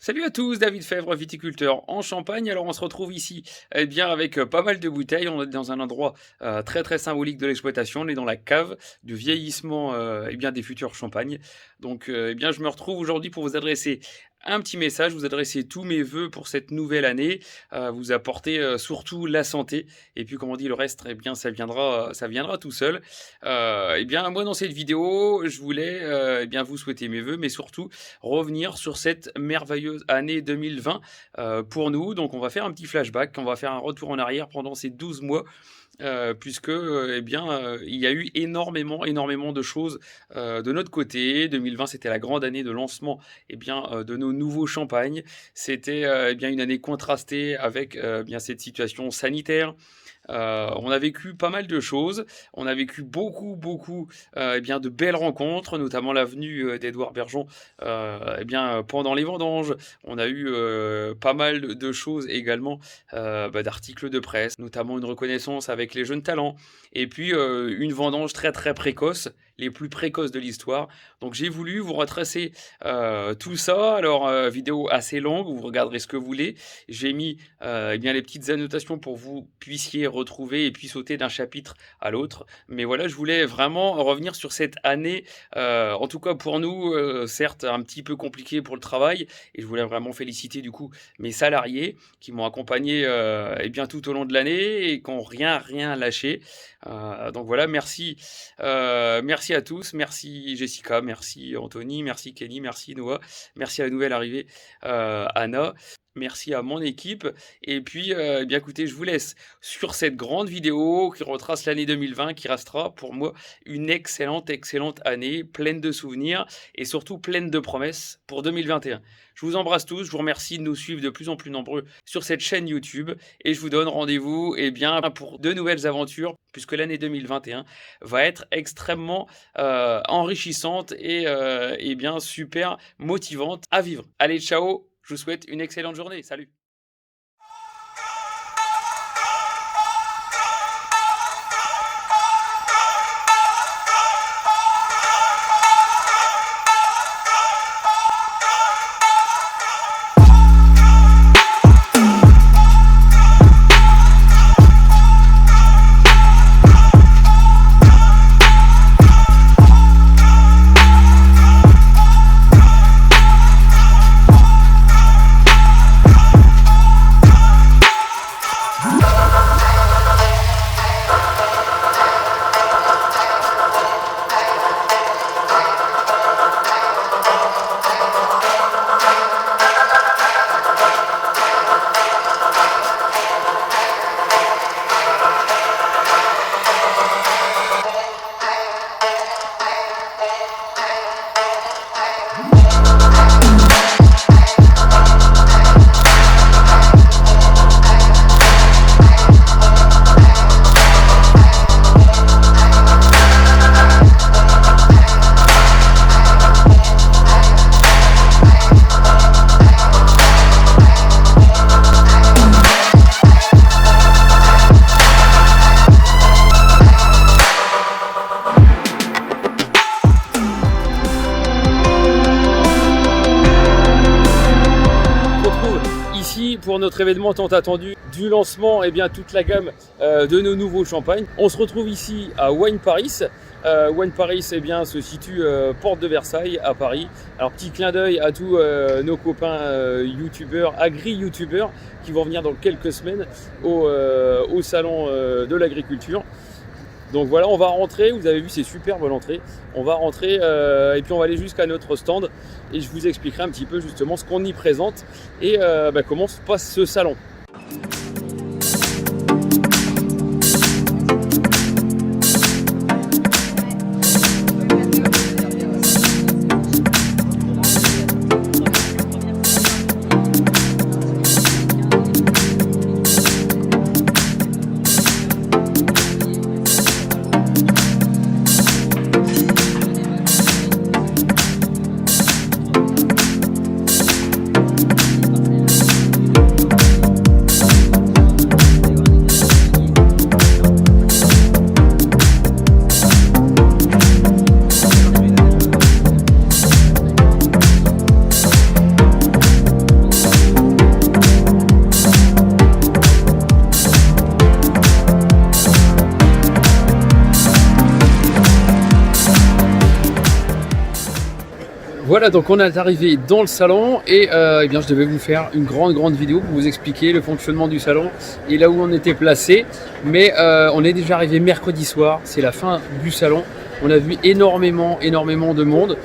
Salut à tous, David Fèvre, viticulteur en Champagne. Alors on se retrouve ici avec pas mal de bouteilles. On est dans un endroit très très symbolique de l'exploitation. On est dans la cave du vieillissement des futurs champagnes. Donc je me retrouve aujourd'hui pour vous adresser un petit message, vous adresser tous mes vœux pour cette nouvelle année, vous apporter surtout la santé. Et puis comme on dit, le reste, ça viendra tout seul. Moi dans cette vidéo, je voulais vous souhaiter mes vœux, mais surtout revenir sur cette merveilleuse année 2020 pour nous. Donc on va faire un petit flashback, on va faire un retour en arrière pendant ces 12 mois. Il y a eu énormément de choses de notre côté. 2020, c'était la grande année de lancement de nos nouveaux champagnes. C'était une année contrastée avec cette situation sanitaire. On a vécu pas mal de choses. On a vécu beaucoup de belles rencontres, notamment la venue d'Edouard Bergeon pendant les vendanges. On a eu pas mal de choses également, d'articles de presse, notamment une reconnaissance avec les jeunes talents, et puis une vendange très très précoce, les plus précoces de l'histoire. Donc j'ai voulu vous retracer tout ça. Alors vidéo assez longue, vous regarderez ce que vous voulez. J'ai mis les petites annotations pour que vous puissiez retrouver et puis sauter d'un chapitre à l'autre. Mais voilà, je voulais vraiment revenir sur cette année, en tout cas pour nous, certes un petit peu compliqué pour le travail, et je voulais vraiment féliciter du coup mes salariés qui m'ont accompagné tout au long de l'année et qui n'ont rien lâché. Donc voilà, merci à tous, merci Jessica, merci Anthony, merci Kenny, merci Noah, merci à la nouvelle arrivée Anna. Merci à mon équipe. Et puis, écoutez, je vous laisse sur cette grande vidéo qui retrace l'année 2020, qui restera pour moi une excellente année, pleine de souvenirs et surtout pleine de promesses pour 2021. Je vous embrasse tous, je vous remercie de nous suivre de plus en plus nombreux sur cette chaîne YouTube et je vous donne rendez-vous pour de nouvelles aventures, puisque l'année 2021 va être extrêmement enrichissante et super motivante à vivre. Allez, ciao! Je vous souhaite une excellente journée. Salut! Pour notre événement tant attendu du lancement, toute la gamme de nos nouveaux champagnes. On se retrouve ici à Wine Paris. Wine Paris se situe porte de Versailles à Paris. Alors petit clin d'œil à tous nos copains youtubeurs, agri-youtubeurs qui vont venir dans quelques semaines au salon de l'agriculture. Donc voilà, on va rentrer, vous avez vu c'est superbe l'entrée, on va rentrer et puis on va aller jusqu'à notre stand et je vous expliquerai un petit peu justement ce qu'on y présente et comment se passe ce salon. Voilà, donc on est arrivé dans le salon et eh bien, je devais vous faire une grande vidéo pour vous expliquer le fonctionnement du salon et là où on était placé. Mais on est déjà arrivé mercredi soir, c'est la fin du salon. On a vu énormément de monde,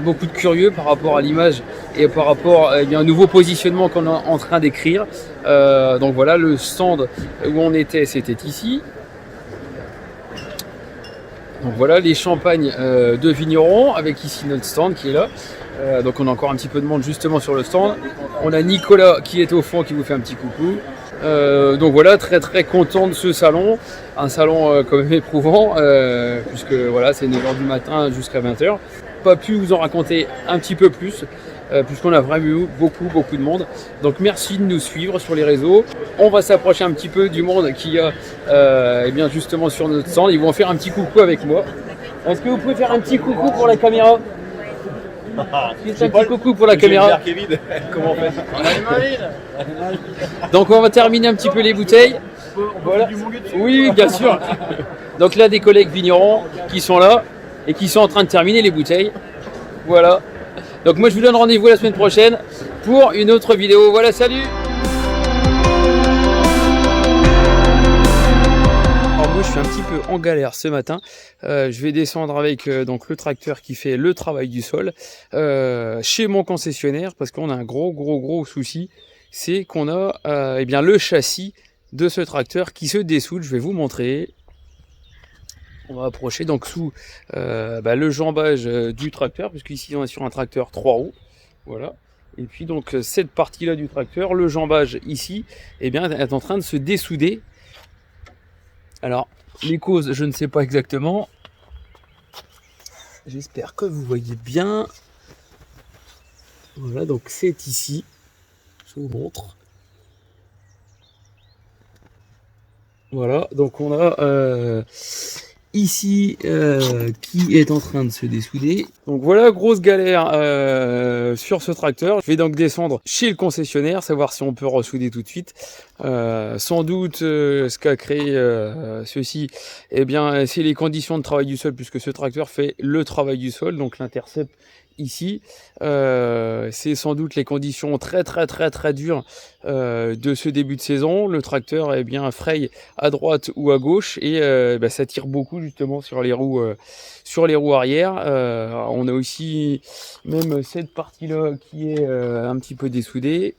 beaucoup de curieux par rapport à l'image et par rapport à un nouveau positionnement qu'on est en train d'écrire. Donc voilà, le stand où on était, c'était ici. Donc voilà les champagnes de vignerons avec ici notre stand qui est là. Donc on a encore un petit peu de monde justement sur le stand. On a Nicolas qui est au fond qui vous fait un petit coucou. Donc voilà, très content de ce salon. Un salon quand même éprouvant puisque voilà, c'est 9h du matin jusqu'à 20h. Pas pu vous en raconter un petit peu plus puisqu'on a vraiment eu beaucoup de monde. Donc merci de nous suivre sur les réseaux. On va s'approcher un petit peu du monde qui a eh bien justement sur notre stand. Ils vont faire un petit coucou avec moi. Est-ce que vous pouvez faire un petit coucou pour la caméra? Juste un petit coucou pour la caméra. Comment on fait? Donc on va terminer un petit peu les bouteilles. Voilà. Oui, bien sûr. Donc là des collègues vignerons qui sont là et qui sont en train de terminer les bouteilles. Voilà. Donc moi je vous donne rendez-vous la semaine prochaine pour une autre vidéo. Voilà, salut. Alors moi je suis un petit peu en galère ce matin. Je vais descendre avec donc le tracteur qui fait le travail du sol chez mon concessionnaire parce qu'on a un gros souci. C'est qu'on a eh bien le châssis de ce tracteur qui se dessoude. Je vais vous montrer. On va approcher donc sous le jambage du tracteur, puisqu'ici on est sur un tracteur 3 roues. Voilà. Et puis donc cette partie-là du tracteur, le jambage ici, eh bien, est en train de se dessouder. Alors, les causes, je ne sais pas exactement. J'espère que vous voyez bien. Voilà, donc c'est ici. Je vous montre. Voilà, donc on a ici qui est en train de se dessouder. Donc voilà, grosse galère sur ce tracteur. Je vais donc descendre chez le concessionnaire, savoir si on peut ressouder tout de suite. Sans doute ce qu'a créé ceci, eh bien c'est les conditions de travail du sol, puisque ce tracteur fait le travail du sol, donc l'intercept ici, c'est sans doute les conditions très dures de ce début de saison. Le tracteur est bien fraye à droite ou à gauche et ça tire beaucoup justement sur les roues arrière. On a aussi même cette partie là qui est un petit peu dessoudée.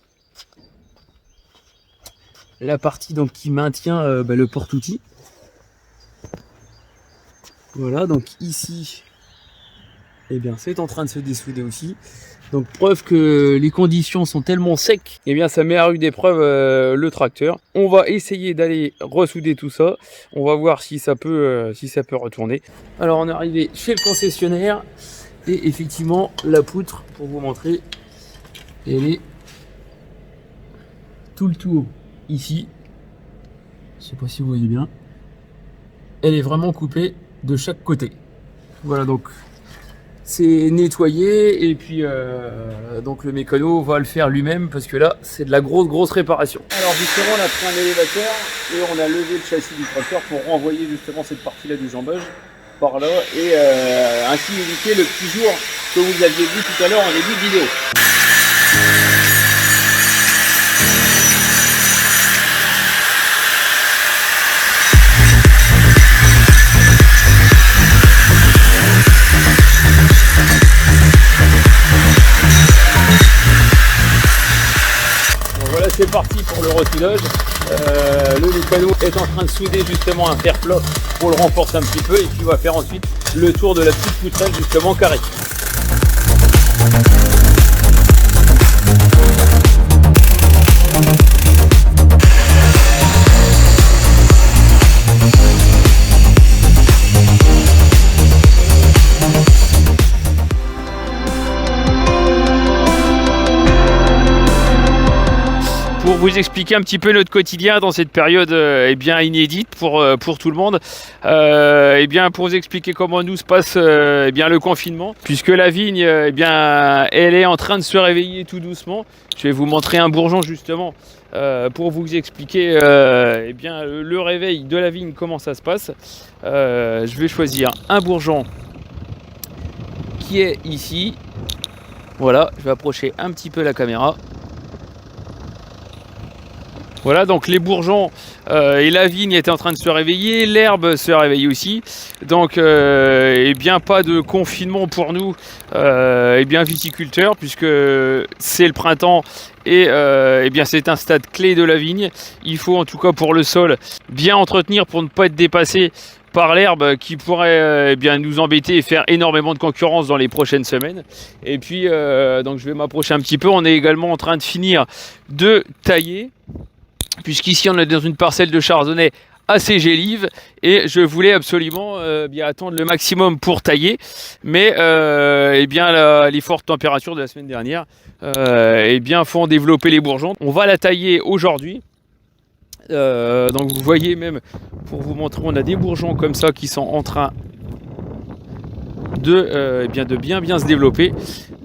La partie donc qui maintient le porte-outil. Voilà, donc ici eh bien c'est en train de se dessouder aussi. Donc preuve que les conditions sont tellement secs, eh bien ça met à rude épreuve le tracteur. On va essayer d'aller ressouder tout ça. On va voir si ça peut retourner. Alors on est arrivé chez le concessionnaire et effectivement la poutre, pour vous montrer, elle est tout le tour ici. Je sais pas si vous voyez bien. Elle est vraiment coupée de chaque côté. Voilà, donc c'est nettoyé et puis donc le mécano va le faire lui-même parce que là c'est de la grosse réparation. Alors justement on a pris un élévateur et on a levé le châssis du tracteur pour renvoyer justement cette partie là du jambage par là et ainsi éviter le petit jour que vous aviez vu tout à l'heure en début de vidéo. C'est parti pour le ressoudage. Le mécano est en train de souder justement un fer plat pour le renforcer un petit peu et puis on va faire ensuite le tour de la petite poutrelle justement carrée. Pour vous expliquer un petit peu notre quotidien dans cette période bien inédite pour tout le monde, bien pour vous expliquer comment nous se passe bien le confinement, puisque la vigne elle est en train de se réveiller tout doucement. Je vais vous montrer un bourgeon justement pour vous expliquer le réveil de la vigne, comment ça se passe. Je vais choisir un bourgeon qui est ici. Voilà, je vais approcher un petit peu la caméra. Voilà, donc les bourgeons et la vigne étaient en train de se réveiller, l'herbe se réveille aussi. Donc, eh bien, pas de confinement pour nous, eh bien, viticulteurs, puisque c'est le printemps et eh bien, c'est un stade clé de la vigne. Il faut, en tout cas pour le sol, bien entretenir pour ne pas être dépassé par l'herbe qui pourrait eh bien, nous embêter et faire énormément de concurrence dans les prochaines semaines. Et puis, donc je vais m'approcher un petit peu. On est également en train de finir de tailler, puisqu'ici on est dans une parcelle de chardonnay assez gélive et je voulais absolument bien attendre le maximum pour tailler, mais eh bien les fortes températures de la semaine dernière eh bien font développer les bourgeons. On va la tailler aujourd'hui. Donc vous voyez, même pour vous montrer, on a des bourgeons comme ça qui sont en train de bien se développer.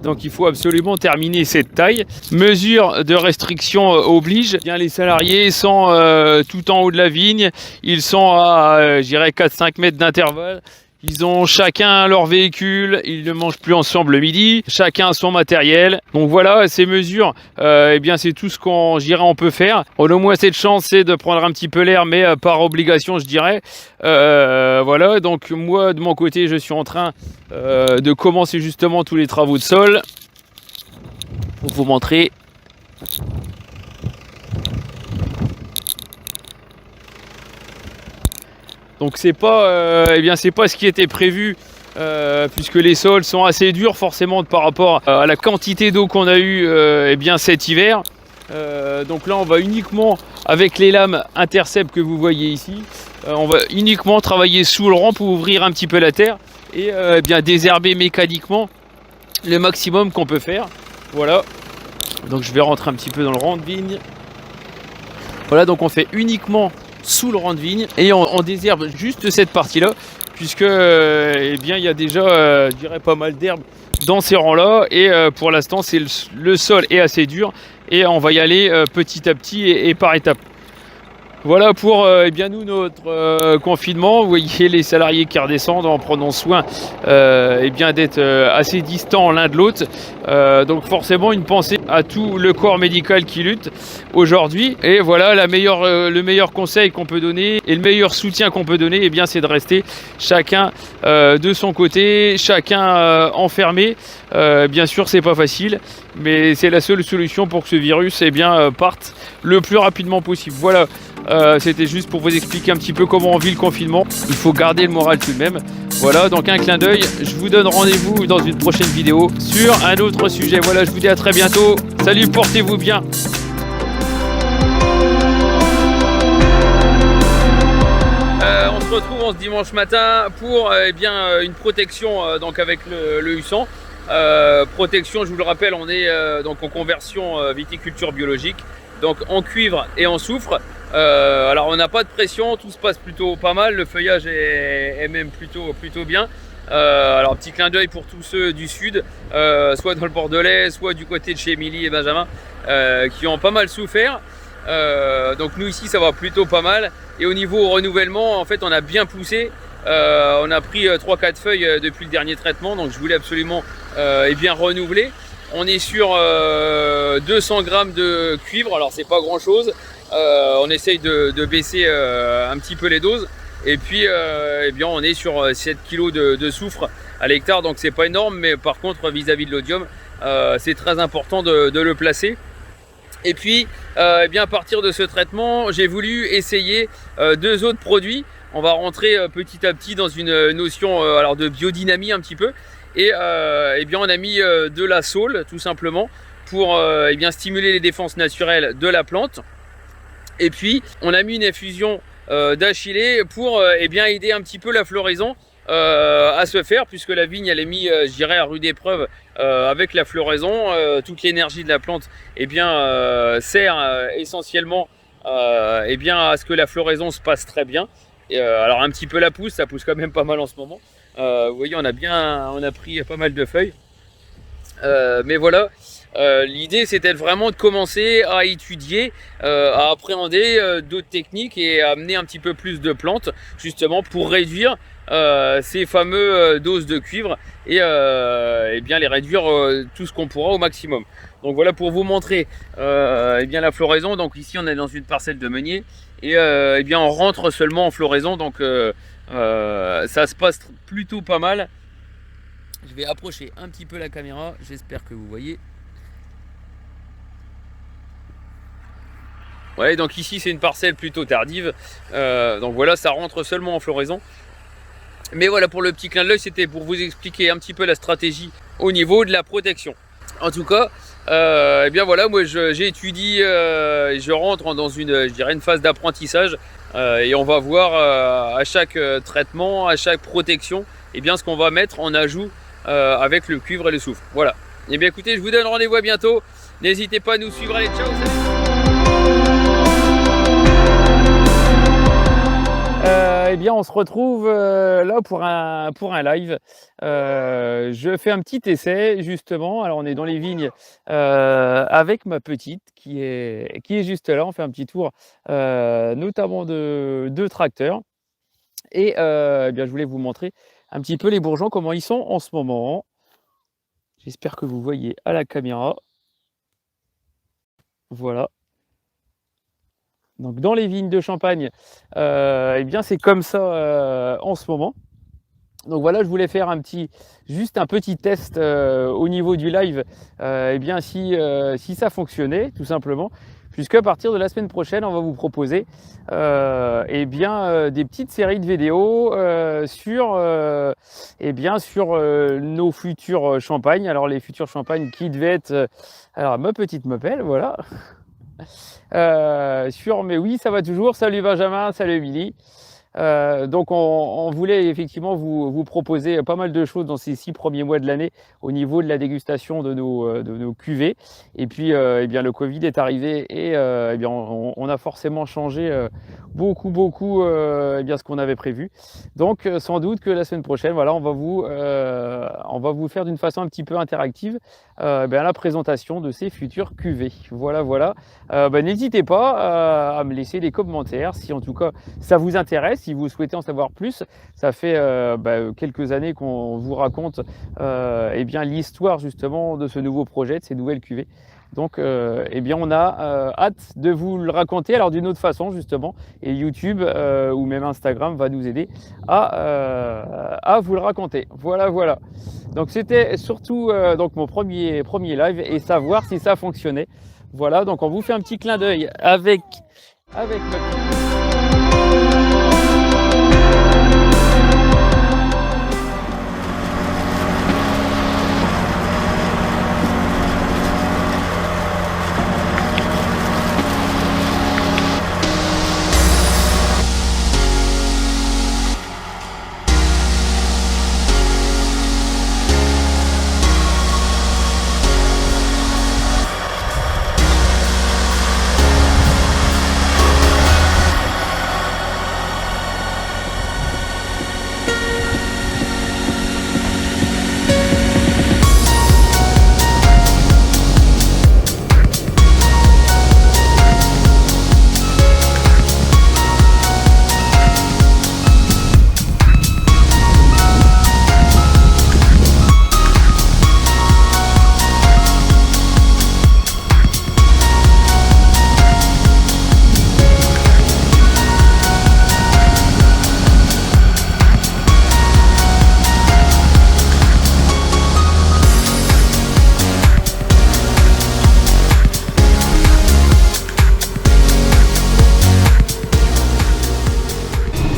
Donc il faut absolument terminer cette taille. Mesure de restriction oblige. Bien, les salariés sont tout en haut de la vigne. Ils sont à je dirais 4-5 mètres d'intervalle. Ils ont chacun leur véhicule, ils ne mangent plus ensemble le midi, chacun son matériel. Donc voilà, ces mesures, eh bien c'est tout ce qu'on, je dirais, on peut faire. On a au moins cette chance, c'est de prendre un petit peu l'air, mais par obligation, je dirais. Voilà, donc moi de mon côté, je suis en train de commencer justement tous les travaux de sol pour vous montrer. Donc c'est pas, eh bien c'est pas ce qui était prévu, puisque les sols sont assez durs forcément par rapport à la quantité d'eau qu'on a eu eh bien cet hiver. Donc là on va uniquement avec les lames intercept que vous voyez ici, on va uniquement travailler sous le rang pour ouvrir un petit peu la terre et eh bien désherber mécaniquement le maximum qu'on peut faire. Voilà. Donc je vais rentrer un petit peu dans le rang de vigne. Voilà, donc on fait uniquement sous le rang de vigne et on désherbe juste cette partie là, puisque eh bien il y a déjà je dirais pas mal d'herbe dans ces rangs là et pour l'instant c'est le sol est assez dur et on va y aller petit à petit et par étapes. Voilà pour eh bien nous notre confinement. Vous voyez les salariés qui redescendent en prenant soin eh bien d'être assez distants l'un de l'autre. Donc forcément une pensée à tout le corps médical qui lutte aujourd'hui. Et voilà le meilleur conseil qu'on peut donner et le meilleur soutien qu'on peut donner, eh bien c'est de rester chacun de son côté, chacun enfermé. Bien sûr c'est pas facile, mais c'est la seule solution pour que ce virus eh bien parte le plus rapidement possible. Voilà. C'était juste pour vous expliquer un petit peu comment on vit le confinement. Il faut garder le moral tout de même. Voilà, donc un clin d'œil. Je vous donne rendez-vous dans une prochaine vidéo sur un autre sujet. Voilà, je vous dis à très bientôt. Salut, portez-vous bien. On se retrouve ce dimanche matin pour eh bien, une protection donc avec le Hussan. Protection, je vous le rappelle, on est donc en conversion viticulture biologique, donc en cuivre et en soufre. Alors on n'a pas de pression, tout se passe plutôt pas mal, le feuillage est même plutôt bien. Alors petit clin d'œil pour tous ceux du sud, soit dans le Bordelais, soit du côté de chez Émilie et Benjamin, qui ont pas mal souffert. Donc nous ici ça va plutôt pas mal. Et au niveau renouvellement, en fait on a bien poussé. On a pris 3-4 feuilles depuis le dernier traitement, donc je voulais absolument eh bien renouveler. On est sur 200 grammes de cuivre, alors c'est pas grand chose. On essaye de baisser un petit peu les doses. Et puis eh bien, on est sur 7 kg de soufre à l'hectare, donc c'est pas énorme, mais par contre vis-à-vis de l'odium, c'est très important de le placer. Et puis eh bien, à partir de ce traitement, j'ai voulu essayer 2 autres produits. On va rentrer petit à petit dans une notion alors de biodynamie un petit peu. Et eh bien, on a mis de la saule tout simplement pour eh bien, stimuler les défenses naturelles de la plante. Et puis on a mis une infusion d'achillée pour eh bien, aider un petit peu la floraison à se faire, puisque la vigne elle est mise je dirais à rude épreuve avec la floraison. Toute l'énergie de la plante eh bien, sert essentiellement eh bien, à ce que la floraison se passe très bien. Et, alors un petit peu la pousse, ça pousse quand même pas mal en ce moment. Vous voyez on a pris pas mal de feuilles. Mais voilà. L'idée c'était vraiment de commencer à étudier, à appréhender d'autres techniques et à amener un petit peu plus de plantes justement pour réduire ces fameux doses de cuivre et bien les réduire tout ce qu'on pourra au maximum. Donc voilà pour vous montrer et bien la floraison. Donc ici on est dans une parcelle de meunier et bien on rentre seulement en floraison, donc ça se passe plutôt pas mal. Je vais approcher un petit peu la caméra, j'espère que vous voyez. Ouais, donc ici c'est une parcelle plutôt tardive, donc voilà, ça rentre seulement en floraison. Mais voilà, pour le petit clin d'œil, c'était pour vous expliquer un petit peu la stratégie au niveau de la protection. En tout cas, eh bien voilà, moi j'étudie, je rentre dans une, je dirais, une phase d'apprentissage et on va voir à chaque traitement, à chaque protection, eh bien ce qu'on va mettre en ajout avec le cuivre et le soufre. Voilà. Et bien écoutez, je vous donne rendez-vous à bientôt. N'hésitez pas à nous suivre. Allez, ciao, salut. Eh bien, on se retrouve là pour un live. Je fais un petit essai justement. Alors, on est dans les vignes avec ma petite qui est juste là. On fait un petit tour, notamment de tracteurs. Et eh bien, je voulais vous montrer un petit peu les bourgeons, comment ils sont en ce moment. J'espère que vous voyez à la caméra. Voilà. Donc dans les vignes de Champagne, eh bien c'est comme ça en ce moment. Donc voilà, je voulais faire juste un petit test au niveau du live, eh bien si ça fonctionnait tout simplement, puisqu'à partir de la semaine prochaine, on va vous proposer eh bien des petites séries de vidéos sur eh bien sur nos futurs champagnes. Alors les futurs champagnes qui devaient être, alors ma petite m'appelle, voilà. Mais oui, ça va toujours. Salut Benjamin, salut Émilie. Donc on voulait effectivement vous proposer pas mal de choses dans ces 6 premiers mois de l'année au niveau de la dégustation de nos cuvées. Et puis eh bien le Covid est arrivé et eh bien on a forcément changé beaucoup eh bien ce qu'on avait prévu. Donc sans doute que la semaine prochaine, voilà, on va vous faire d'une façon un petit peu interactive la présentation de ces futures cuvées. Voilà. N'hésitez pas à me laisser des commentaires si en tout cas ça vous intéresse, si vous souhaitez en savoir plus. Ça fait quelques années qu'on vous raconte eh bien l'histoire justement de ce nouveau projet, de ces nouvelles cuvées. Donc eh bien on a hâte de vous le raconter, alors d'une autre façon justement, et YouTube ou même Instagram va nous aider à vous le raconter. Voilà. Donc c'était surtout donc mon premier live et savoir si ça fonctionnait. Voilà, donc on vous fait un petit clin d'œil avec notre...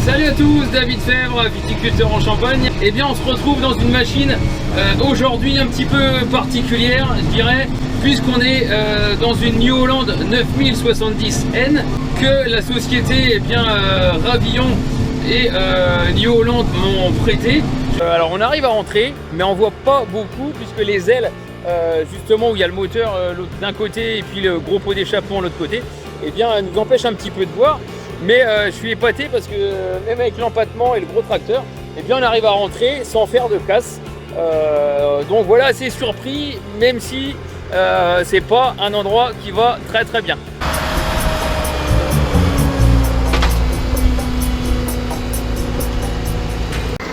Salut à tous, David Fèvre, viticulteur en Champagne. Eh bien on se retrouve dans une machine aujourd'hui un petit peu particulière, je dirais, puisqu'on est dans une New Holland 9070N que la société Ravillon et New Holland m'ont prêté. Alors on arrive à rentrer, mais on voit pas beaucoup puisque les ailes, justement où il y a le moteur d'un côté et puis le gros pot d'échappement de l'autre côté, eh bien nous empêchent un petit peu de voir. Mais je suis épaté parce que même avec l'empattement et le gros tracteur, eh bien on arrive à rentrer sans faire de casse. Donc voilà, assez surpris, même si c'est pas un endroit qui va très bien.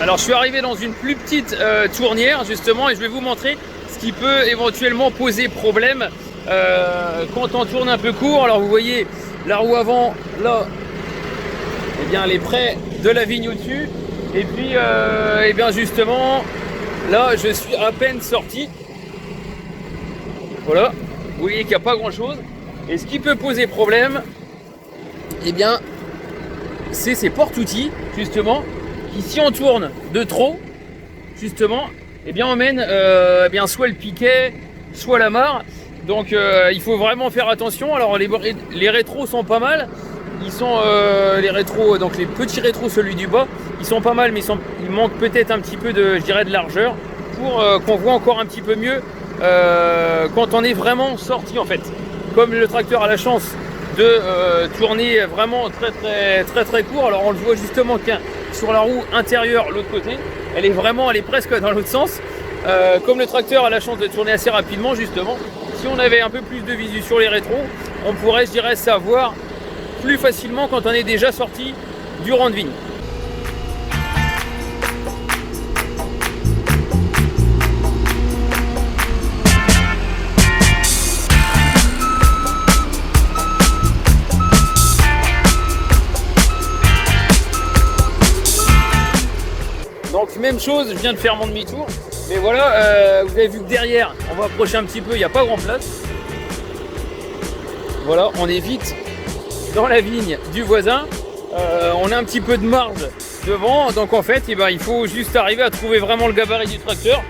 Alors je suis arrivé dans une plus petite tournière justement et je vais vous montrer ce qui peut éventuellement poser problème quand on tourne un peu court. Alors vous voyez la roue avant là, eh bien elle est près de la vigne au-dessus. Et puis eh bien justement là je suis à peine sorti. Voilà, vous voyez qu'il n'y a pas grand chose. Et ce qui peut poser problème, eh bien c'est ces porte-outils justement qui, si on tourne de trop justement, eh bien on mène eh bien soit le piquet, soit la mare. Donc il faut vraiment faire attention. Alors les rétros sont pas mal. Ils sont les rétros, donc les petits rétros, celui du bas, ils sont pas mal, mais il manque peut-être un petit peu de, je dirais, de largeur pour qu'on voit encore un petit peu mieux quand on est vraiment sorti en fait. Comme le tracteur a la chance de tourner vraiment très court. Alors on le voit justement sur la roue intérieure, l'autre côté, elle est presque dans l'autre sens. Comme le tracteur a la chance de tourner assez rapidement justement, si on avait un peu plus de visu sur les rétros, on pourrait, je dirais, savoir plus facilement quand on est déjà sorti du rang de vigne. Donc même chose, je viens de faire mon demi-tour, mais voilà, vous avez vu que derrière, on va approcher un petit peu, il n'y a pas grand place. Voilà, on est vite dans la vigne du voisin, on a un petit peu de marge devant, donc en fait il faut juste arriver à trouver vraiment le gabarit du tracteur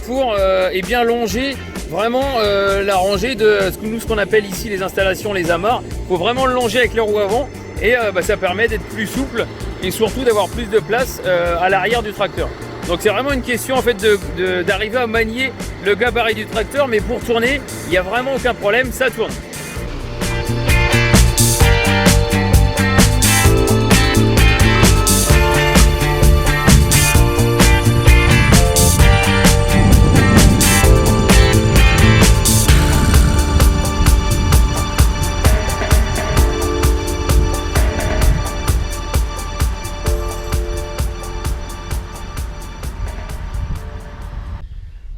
pour bien longer vraiment la rangée de ce qu'on appelle ici les installations, les amarres. Il faut vraiment le longer avec les roues avant et ça permet d'être plus souple et surtout d'avoir plus de place à l'arrière du tracteur. Donc c'est vraiment une question en fait d'arriver à manier le gabarit du tracteur, mais pour tourner il n'y a vraiment aucun problème, ça tourne.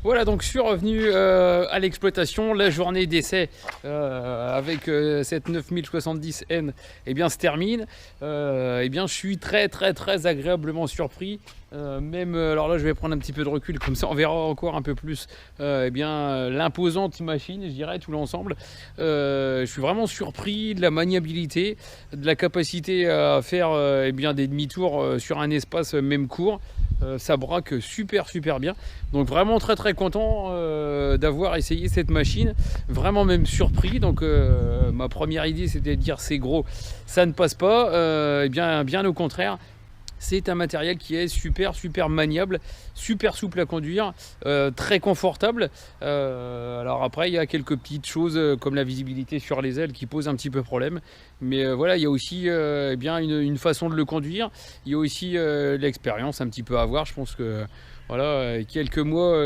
Voilà, donc je suis revenu à l'exploitation. La journée d'essai avec cette 9070N se termine. Je suis très agréablement surpris. Alors là je vais prendre un petit peu de recul, comme ça on verra encore un peu plus l'imposante machine, je dirais, tout l'ensemble. Je suis vraiment surpris de la maniabilité, de la capacité à faire des demi-tours sur un espace même court. Ça braque super bien, donc vraiment très content d'avoir essayé cette machine, vraiment même surpris. Donc ma première idée c'était de dire c'est gros, ça ne passe pas, bien au contraire. C'est un matériel qui est super maniable, super souple à conduire, très confortable. Alors après, il y a quelques petites choses comme la visibilité sur les ailes qui posent un petit peu problème. Mais voilà, il y a aussi une façon de le conduire. Il y a aussi l'expérience un petit peu à avoir. Je pense que voilà, quelques mois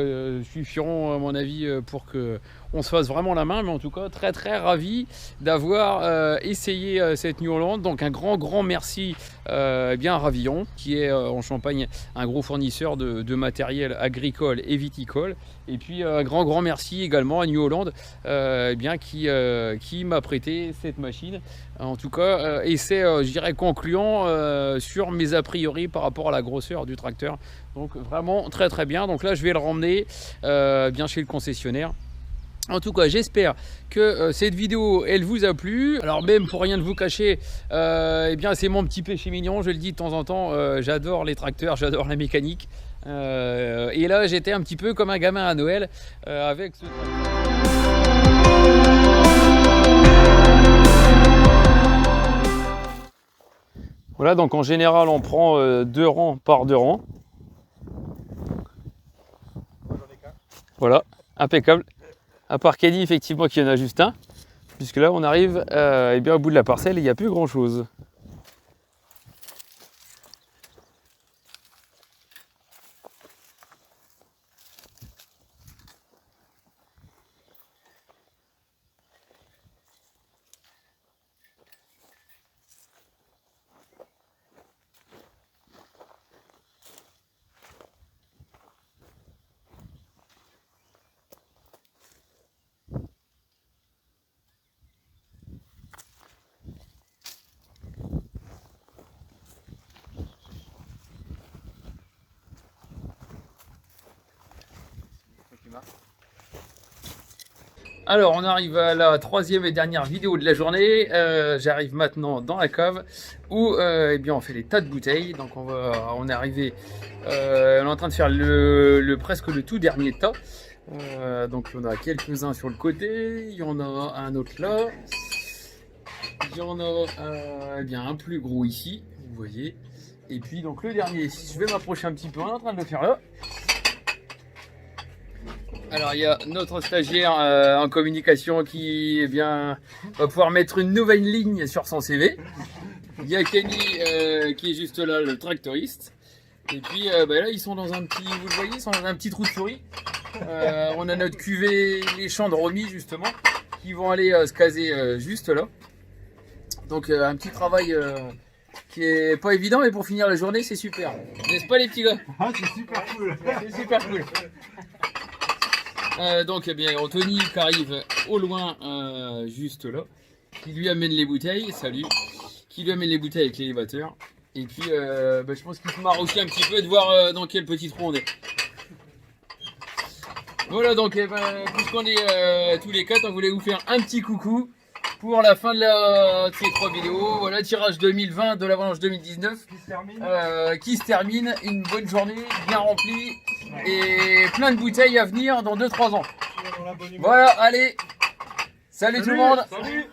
suffiront à mon avis pour que on se fasse vraiment la main. Mais en tout cas, très ravi d'avoir essayé cette New Holland. Donc un grand merci à Ravillon, qui est en Champagne un gros fournisseur de matériel agricole et viticole. Et puis un grand merci également à New Holland qui m'a prêté cette machine. En tout cas, essai je dirais concluant sur mes a priori par rapport à la grosseur du tracteur. Donc vraiment très bien. Donc là je vais le ramener bien chez le concessionnaire. En tout cas, j'espère que cette vidéo, elle vous a plu. Alors même pour rien de vous cacher, c'est mon petit péché mignon, je le dis de temps en temps, j'adore les tracteurs, j'adore la mécanique. Et là, j'étais un petit peu comme un gamin à Noël avec ce tracteur. Voilà, donc en général, on prend 2 rangs par 2 rangs. Voilà, impeccable. À part Kenny, effectivement, qu'il y en a juste un, puisque là, on arrive au bout de la parcelle et il n'y a plus grand-chose. Alors, on arrive à la troisième et dernière vidéo de la journée. J'arrive maintenant dans la cave où eh bien, on fait les tas de bouteilles. Donc, on est arrivé, on est en train de faire presque le tout dernier tas. Donc, il y en a quelques-uns sur le côté, il y en a un autre là, il y en a eh bien, un plus gros ici, vous voyez. Et puis, donc, le dernier ici, je vais m'approcher un petit peu, on est en train de le faire là. Alors il y a notre stagiaire en communication qui eh bien, va pouvoir mettre une nouvelle ligne sur son CV. Il y a Kenny qui est juste là, le tractoriste. Et puis là ils sont dans un petit, vous le voyez, ils sont dans un petit trou de souris. On a notre cuvée, les champs de Romy justement, qui vont aller se caser juste là. Donc un petit travail qui est pas évident, mais pour finir la journée c'est super. N'est-ce pas les petits gars? Ah, c'est super cool. C'est super cool. Donc eh bien Anthony qui arrive au loin juste là, qui lui amène les bouteilles, salut, qui lui amène les bouteilles avec l'élévateur. Et puis je pense qu'il se marre aussi un petit peu de voir dans quel petit trou on est. Voilà donc puisqu'on est tous les quatre, on voulait vous faire un petit coucou pour la fin de ces 3 vidéos. Voilà, tirage 2020 de l'Avalanche 2019 qui se termine. Une bonne journée, bien remplie et plein de bouteilles à venir dans 2-3 ans. Voilà, allez, salut tout le monde. Salut.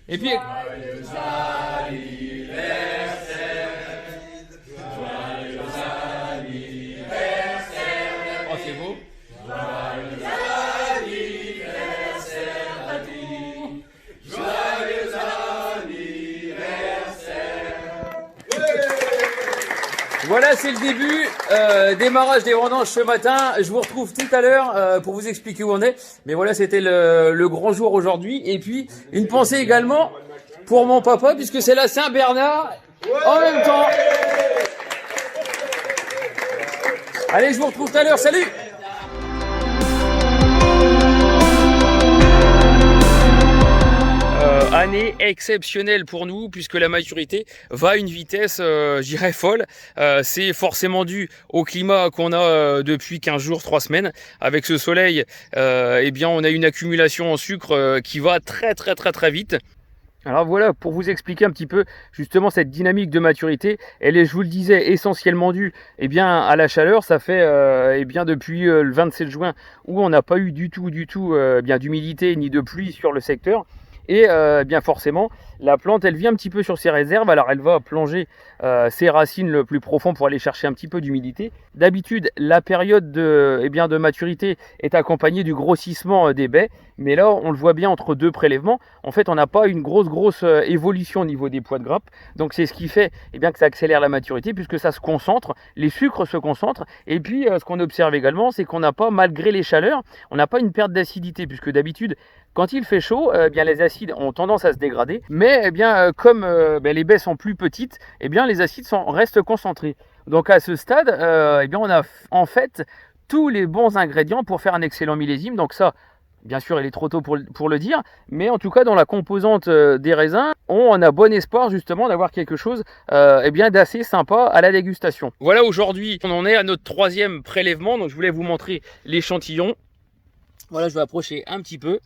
Et puis... Oh, c'est beau. Voilà, c'est le début, démarrage des vendanges ce matin. Je vous retrouve tout à l'heure pour vous expliquer où on est. Mais voilà, c'était le grand jour aujourd'hui. Et puis, une pensée également pour mon papa, puisque c'est la Saint-Bernard en même temps. Allez, je vous retrouve tout à l'heure. Salut! Année exceptionnelle pour nous puisque la maturité va à une vitesse, je dirais, folle. C'est forcément dû au climat qu'on a depuis 15 jours, 3 semaines. Avec ce soleil, eh bien, on a une accumulation en sucre qui va très vite. Alors voilà, pour vous expliquer un petit peu justement cette dynamique de maturité, elle est, je vous le disais, essentiellement due eh bien, à la chaleur. Ça fait eh bien, depuis le 27 juin où on n'a pas eu du tout bien d'humidité ni de pluie sur le secteur. Et bien forcément, la plante, elle vient un petit peu sur ses réserves. Alors, elle va plonger ses racines le plus profond pour aller chercher un petit peu d'humidité. D'habitude, la période de maturité est accompagnée du grossissement des baies. Mais là, on le voit bien entre 2 prélèvements. En fait, on n'a pas une grosse évolution au niveau des poids de grappe. Donc, c'est ce qui fait eh bien, que ça accélère la maturité puisque ça se concentre. Les sucres se concentrent. Et puis, ce qu'on observe également, c'est qu'on n'a pas, malgré les chaleurs, on n'a pas une perte d'acidité puisque d'habitude, quand il fait chaud, bien les acides ont tendance à se dégrader, mais comme les baies sont plus petites, bien les acides restent concentrés. Donc à ce stade, bien on a en fait tous les bons ingrédients pour faire un excellent millésime. Donc ça, bien sûr, il est trop tôt pour le dire, mais en tout cas dans la composante des raisins, on a bon espoir justement d'avoir quelque chose bien d'assez sympa à la dégustation. Voilà, aujourd'hui, on en est à notre 3e prélèvement, donc je voulais vous montrer l'échantillon. Voilà, je vais approcher un petit peu.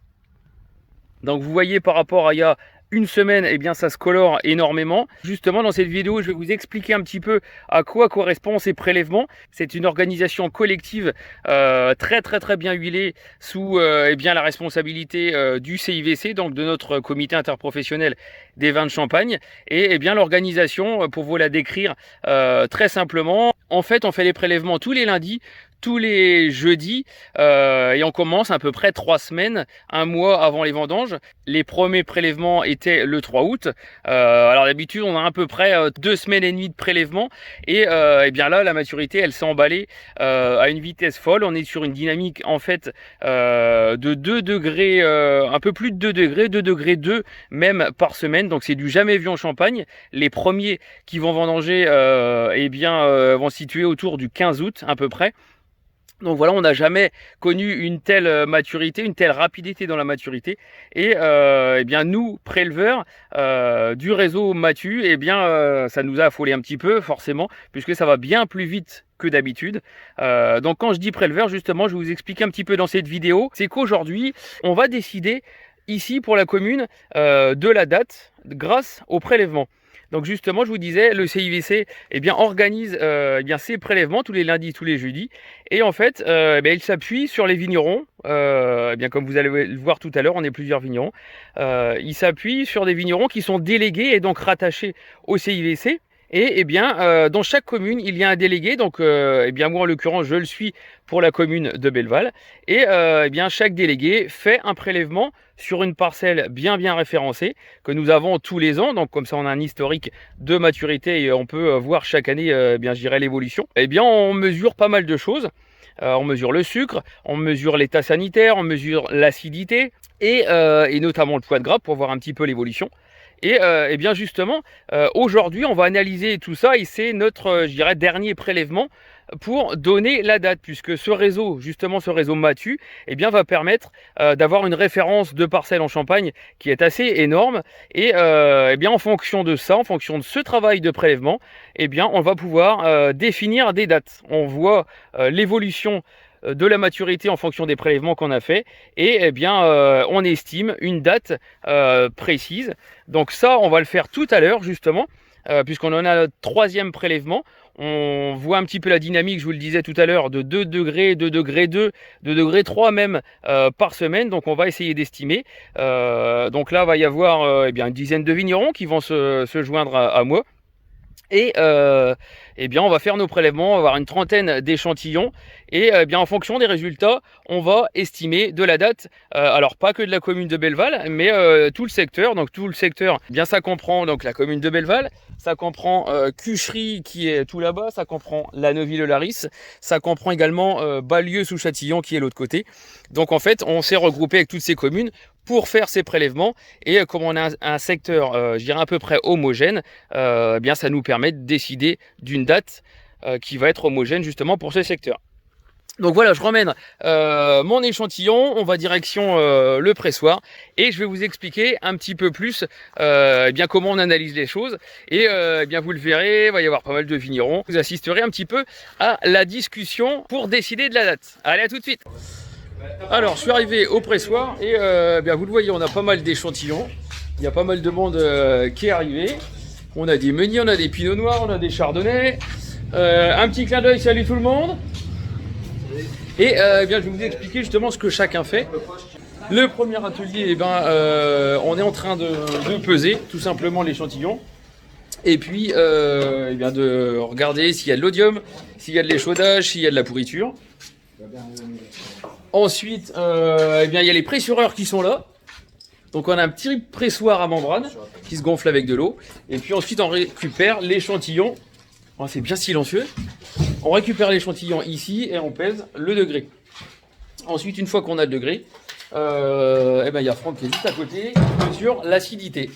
Donc vous voyez par rapport à il y a une semaine, eh bien ça se colore énormément. Justement dans cette vidéo, je vais vous expliquer un petit peu à quoi correspondent ces prélèvements. C'est une organisation collective très bien huilée sous bien la responsabilité du CIVC, donc de notre comité interprofessionnel des vins de Champagne. Et bien l'organisation, pour vous la décrire très simplement, en fait on fait les prélèvements tous les lundis, tous les jeudis et on commence à peu près 3 semaines, 1 mois avant les vendanges. Les premiers prélèvements étaient le 3 août. Alors d'habitude on a à peu près 2 semaines et demie de prélèvement et bien là la maturité elle s'est emballée à une vitesse folle. On est sur une dynamique en fait de 2 degrés, un peu plus de 2 degrés, 2 degrés 2 même par semaine. Donc c'est du jamais vu en Champagne. Les premiers qui vont vendanger vont se situer autour du 15 août à peu près. Donc voilà, on n'a jamais connu une telle maturité, une telle rapidité dans la maturité. Et eh bien nous, préleveurs du réseau Matu, eh bien ça nous a affolé un petit peu forcément, puisque ça va bien plus vite que d'habitude. Donc quand je dis préleveur, justement, je vais vous expliquer un petit peu dans cette vidéo, c'est qu'aujourd'hui, on va décider ici pour la commune de la date grâce au prélèvement. Donc justement, je vous disais, le CIVC eh bien, organise eh bien, ses prélèvements tous les lundis, tous les jeudis. Et en fait, eh bien, il s'appuie sur les vignerons. Eh bien, comme vous allez le voir tout à l'heure, on est plusieurs vignerons. Il s'appuie sur des vignerons qui sont délégués et donc rattachés au CIVC. Et eh bien, dans chaque commune, il y a un délégué. Donc, eh bien, moi, en l'occurrence, je le suis pour la commune de Belleval. Et eh bien, chaque délégué fait un prélèvement sur une parcelle bien référencée que nous avons tous les ans. Donc, comme ça, on a un historique de maturité et on peut voir chaque année, eh bien, je dirais, l'évolution. Eh bien, on mesure pas mal de choses. On mesure le sucre, on mesure l'état sanitaire, on mesure l'acidité et notamment le poids de gras pour voir un petit peu l'évolution. Et eh bien justement, aujourd'hui, on va analyser tout ça et c'est notre, je dirais, dernier prélèvement pour donner la date, puisque ce réseau, justement ce réseau Matu, eh bien, va permettre d'avoir une référence de parcelles en Champagne qui est assez énorme. Et eh bien, en fonction de ça, en fonction de ce travail de prélèvement, eh bien, on va pouvoir définir des dates. On voit l'évolution de la maturité en fonction des prélèvements qu'on a fait et eh bien on estime une date précise. Donc ça, on va le faire tout à l'heure justement, puisqu'on en a notre troisième prélèvement. On voit un petit peu la dynamique, je vous le disais tout à l'heure, de 2 degrés, 2 degrés 2, 2 degrés 3 même par semaine. Donc on va essayer d'estimer. Donc là, il va y avoir eh bien, une dizaine de vignerons qui vont se joindre à moi. Et eh bien, on va faire nos prélèvements, on va avoir une trentaine d'échantillons et eh bien, en fonction des résultats, on va estimer de la date, alors pas que de la commune de Belleval, mais tout le secteur. Donc tout le secteur, eh bien ça comprend donc la commune de Belleval, ça comprend Cuchery qui est tout là-bas, ça comprend la Neuville-Laris, ça comprend également Balieu sous Châtillon qui est l'autre côté. Donc en fait, on s'est regroupé avec toutes ces communes pour faire ces prélèvements et comme on a un secteur, je dirais à peu près homogène, eh bien ça nous permet de décider d'une date qui va être homogène justement pour ce secteur. Donc voilà, je ramène mon échantillon, on va direction le pressoir et je vais vous expliquer un petit peu plus eh bien comment on analyse les choses et eh bien vous le verrez, il va y avoir pas mal de vignerons. Vous assisterez un petit peu à la discussion pour décider de la date. Allez, à tout de suite. Alors, je suis arrivé au pressoir et bien, vous le voyez, on a pas mal d'échantillons. Il y a pas mal de monde qui est arrivé. On a des meuniers, on a des pinots noirs, on a des chardonnays. Un petit clin d'œil, salut tout le monde. Et bien, je vais vous expliquer justement ce que chacun fait. Le premier atelier, eh ben, on est en train de peser tout simplement l'échantillon. Et puis, eh bien, de regarder s'il y a de l'odium, s'il y a de l'échaudage, s'il y a de la pourriture. Ensuite, eh bien, il y a les pressureurs qui sont là. Donc on a un petit pressoir à membrane qui se gonfle avec de l'eau. Et puis ensuite on récupère l'échantillon. Oh, c'est bien silencieux. On récupère l'échantillon ici et on pèse le degré. Ensuite, une fois qu'on a le degré, eh ben, il y a Franck qui est juste à côté qui mesure l'acidité.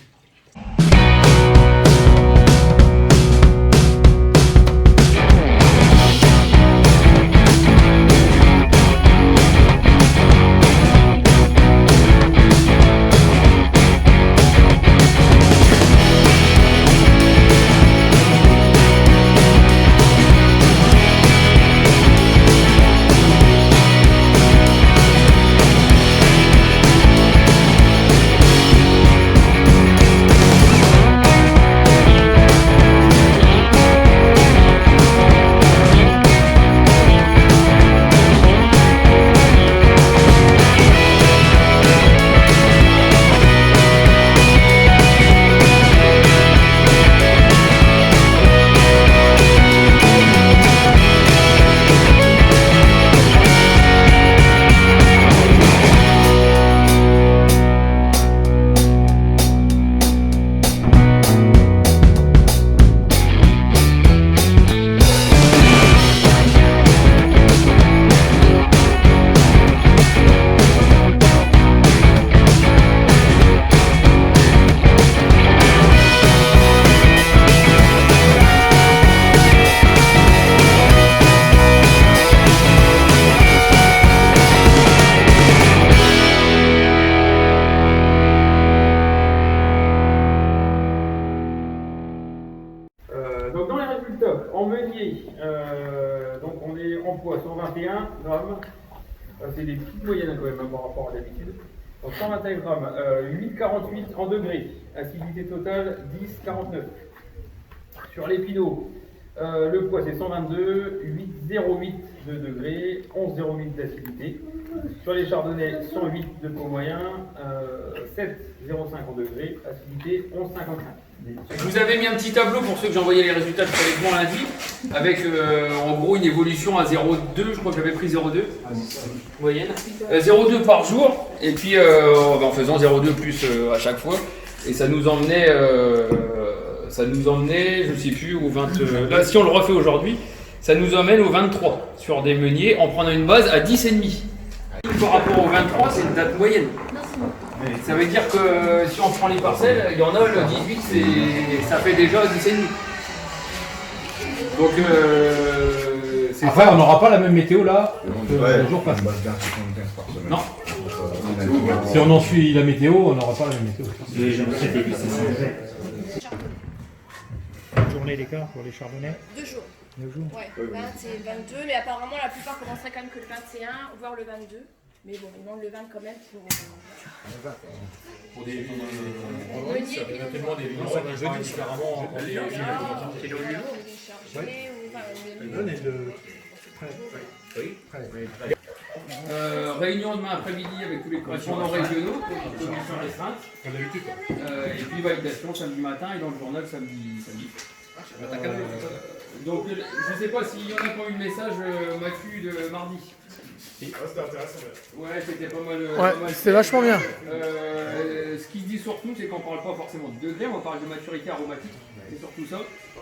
121 grammes. C'est des petites moyennes quand même par rapport à d'habitude. Donc 121 grammes, 8,48 en degrés. Acidité totale 10,49. Sur les pinots, le poids c'est 122, 8,08 de degrés, 11,08 d'acidité. Sur les chardonnays, 108 de pot moyen, 7,05 en degrés, acidité 11,55. Je vous avais mis un petit tableau pour ceux que j'envoyais les résultats de prélèvement lundi, avec en gros une évolution à 0,2, je crois que j'avais pris 0,2 moyenne, 0,2 par jour, et puis en faisant 0,2 plus à chaque fois, et ça nous emmenait, je sais plus, au 20, là si on le refait aujourd'hui, ça nous emmène au 23 sur des meuniers en prenant une base à 10,5. Par rapport au 23, c'est une date moyenne. Ça veut dire que si on prend les parcelles, il y en a le 18, ça fait déjà 10,5. Donc après, on n'aura pas la même météo là le jour passé. Non. Si on en suit la météo, on n'aura pas la même météo. Une journée d'écart pour les chardonnays? 2 jours. 2 jours. Ouais, 20 et 22, mais apparemment la plupart commenceraient quand même que le 21, voire le 22. Mais bon, ils demandent le 20 quand même pour des meuniers, puis tellement des vignerons différemment. Réunion demain après-midi avec tous les correspondants régionaux, commission restreinte. Et puis validation samedi matin et dans le journal samedi. Donc je ne sais pas s'il y en a qui ont eu le message Mathieu de mardi. C'était intéressant. Ouais, c'était pas mal. Ouais, c'est vachement bien. Ce qui se dit surtout, c'est qu'on ne parle pas forcément de degrés, on parle de maturité aromatique. C'est surtout ça.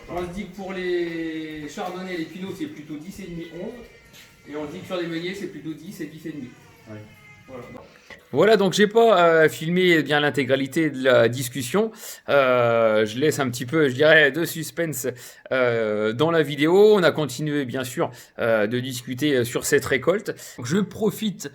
On se dit que pour les chardonnays et les pinots, c'est plutôt 10,5, 11. Et on dit que sur les meuniers, c'est plutôt 10 et 10,5. Ouais. Voilà, donc j'ai pas filmé bien l'intégralité de la discussion. Je laisse un petit peu, je dirais, de suspense dans la vidéo. On a continué, bien sûr, de discuter sur cette récolte. Je profite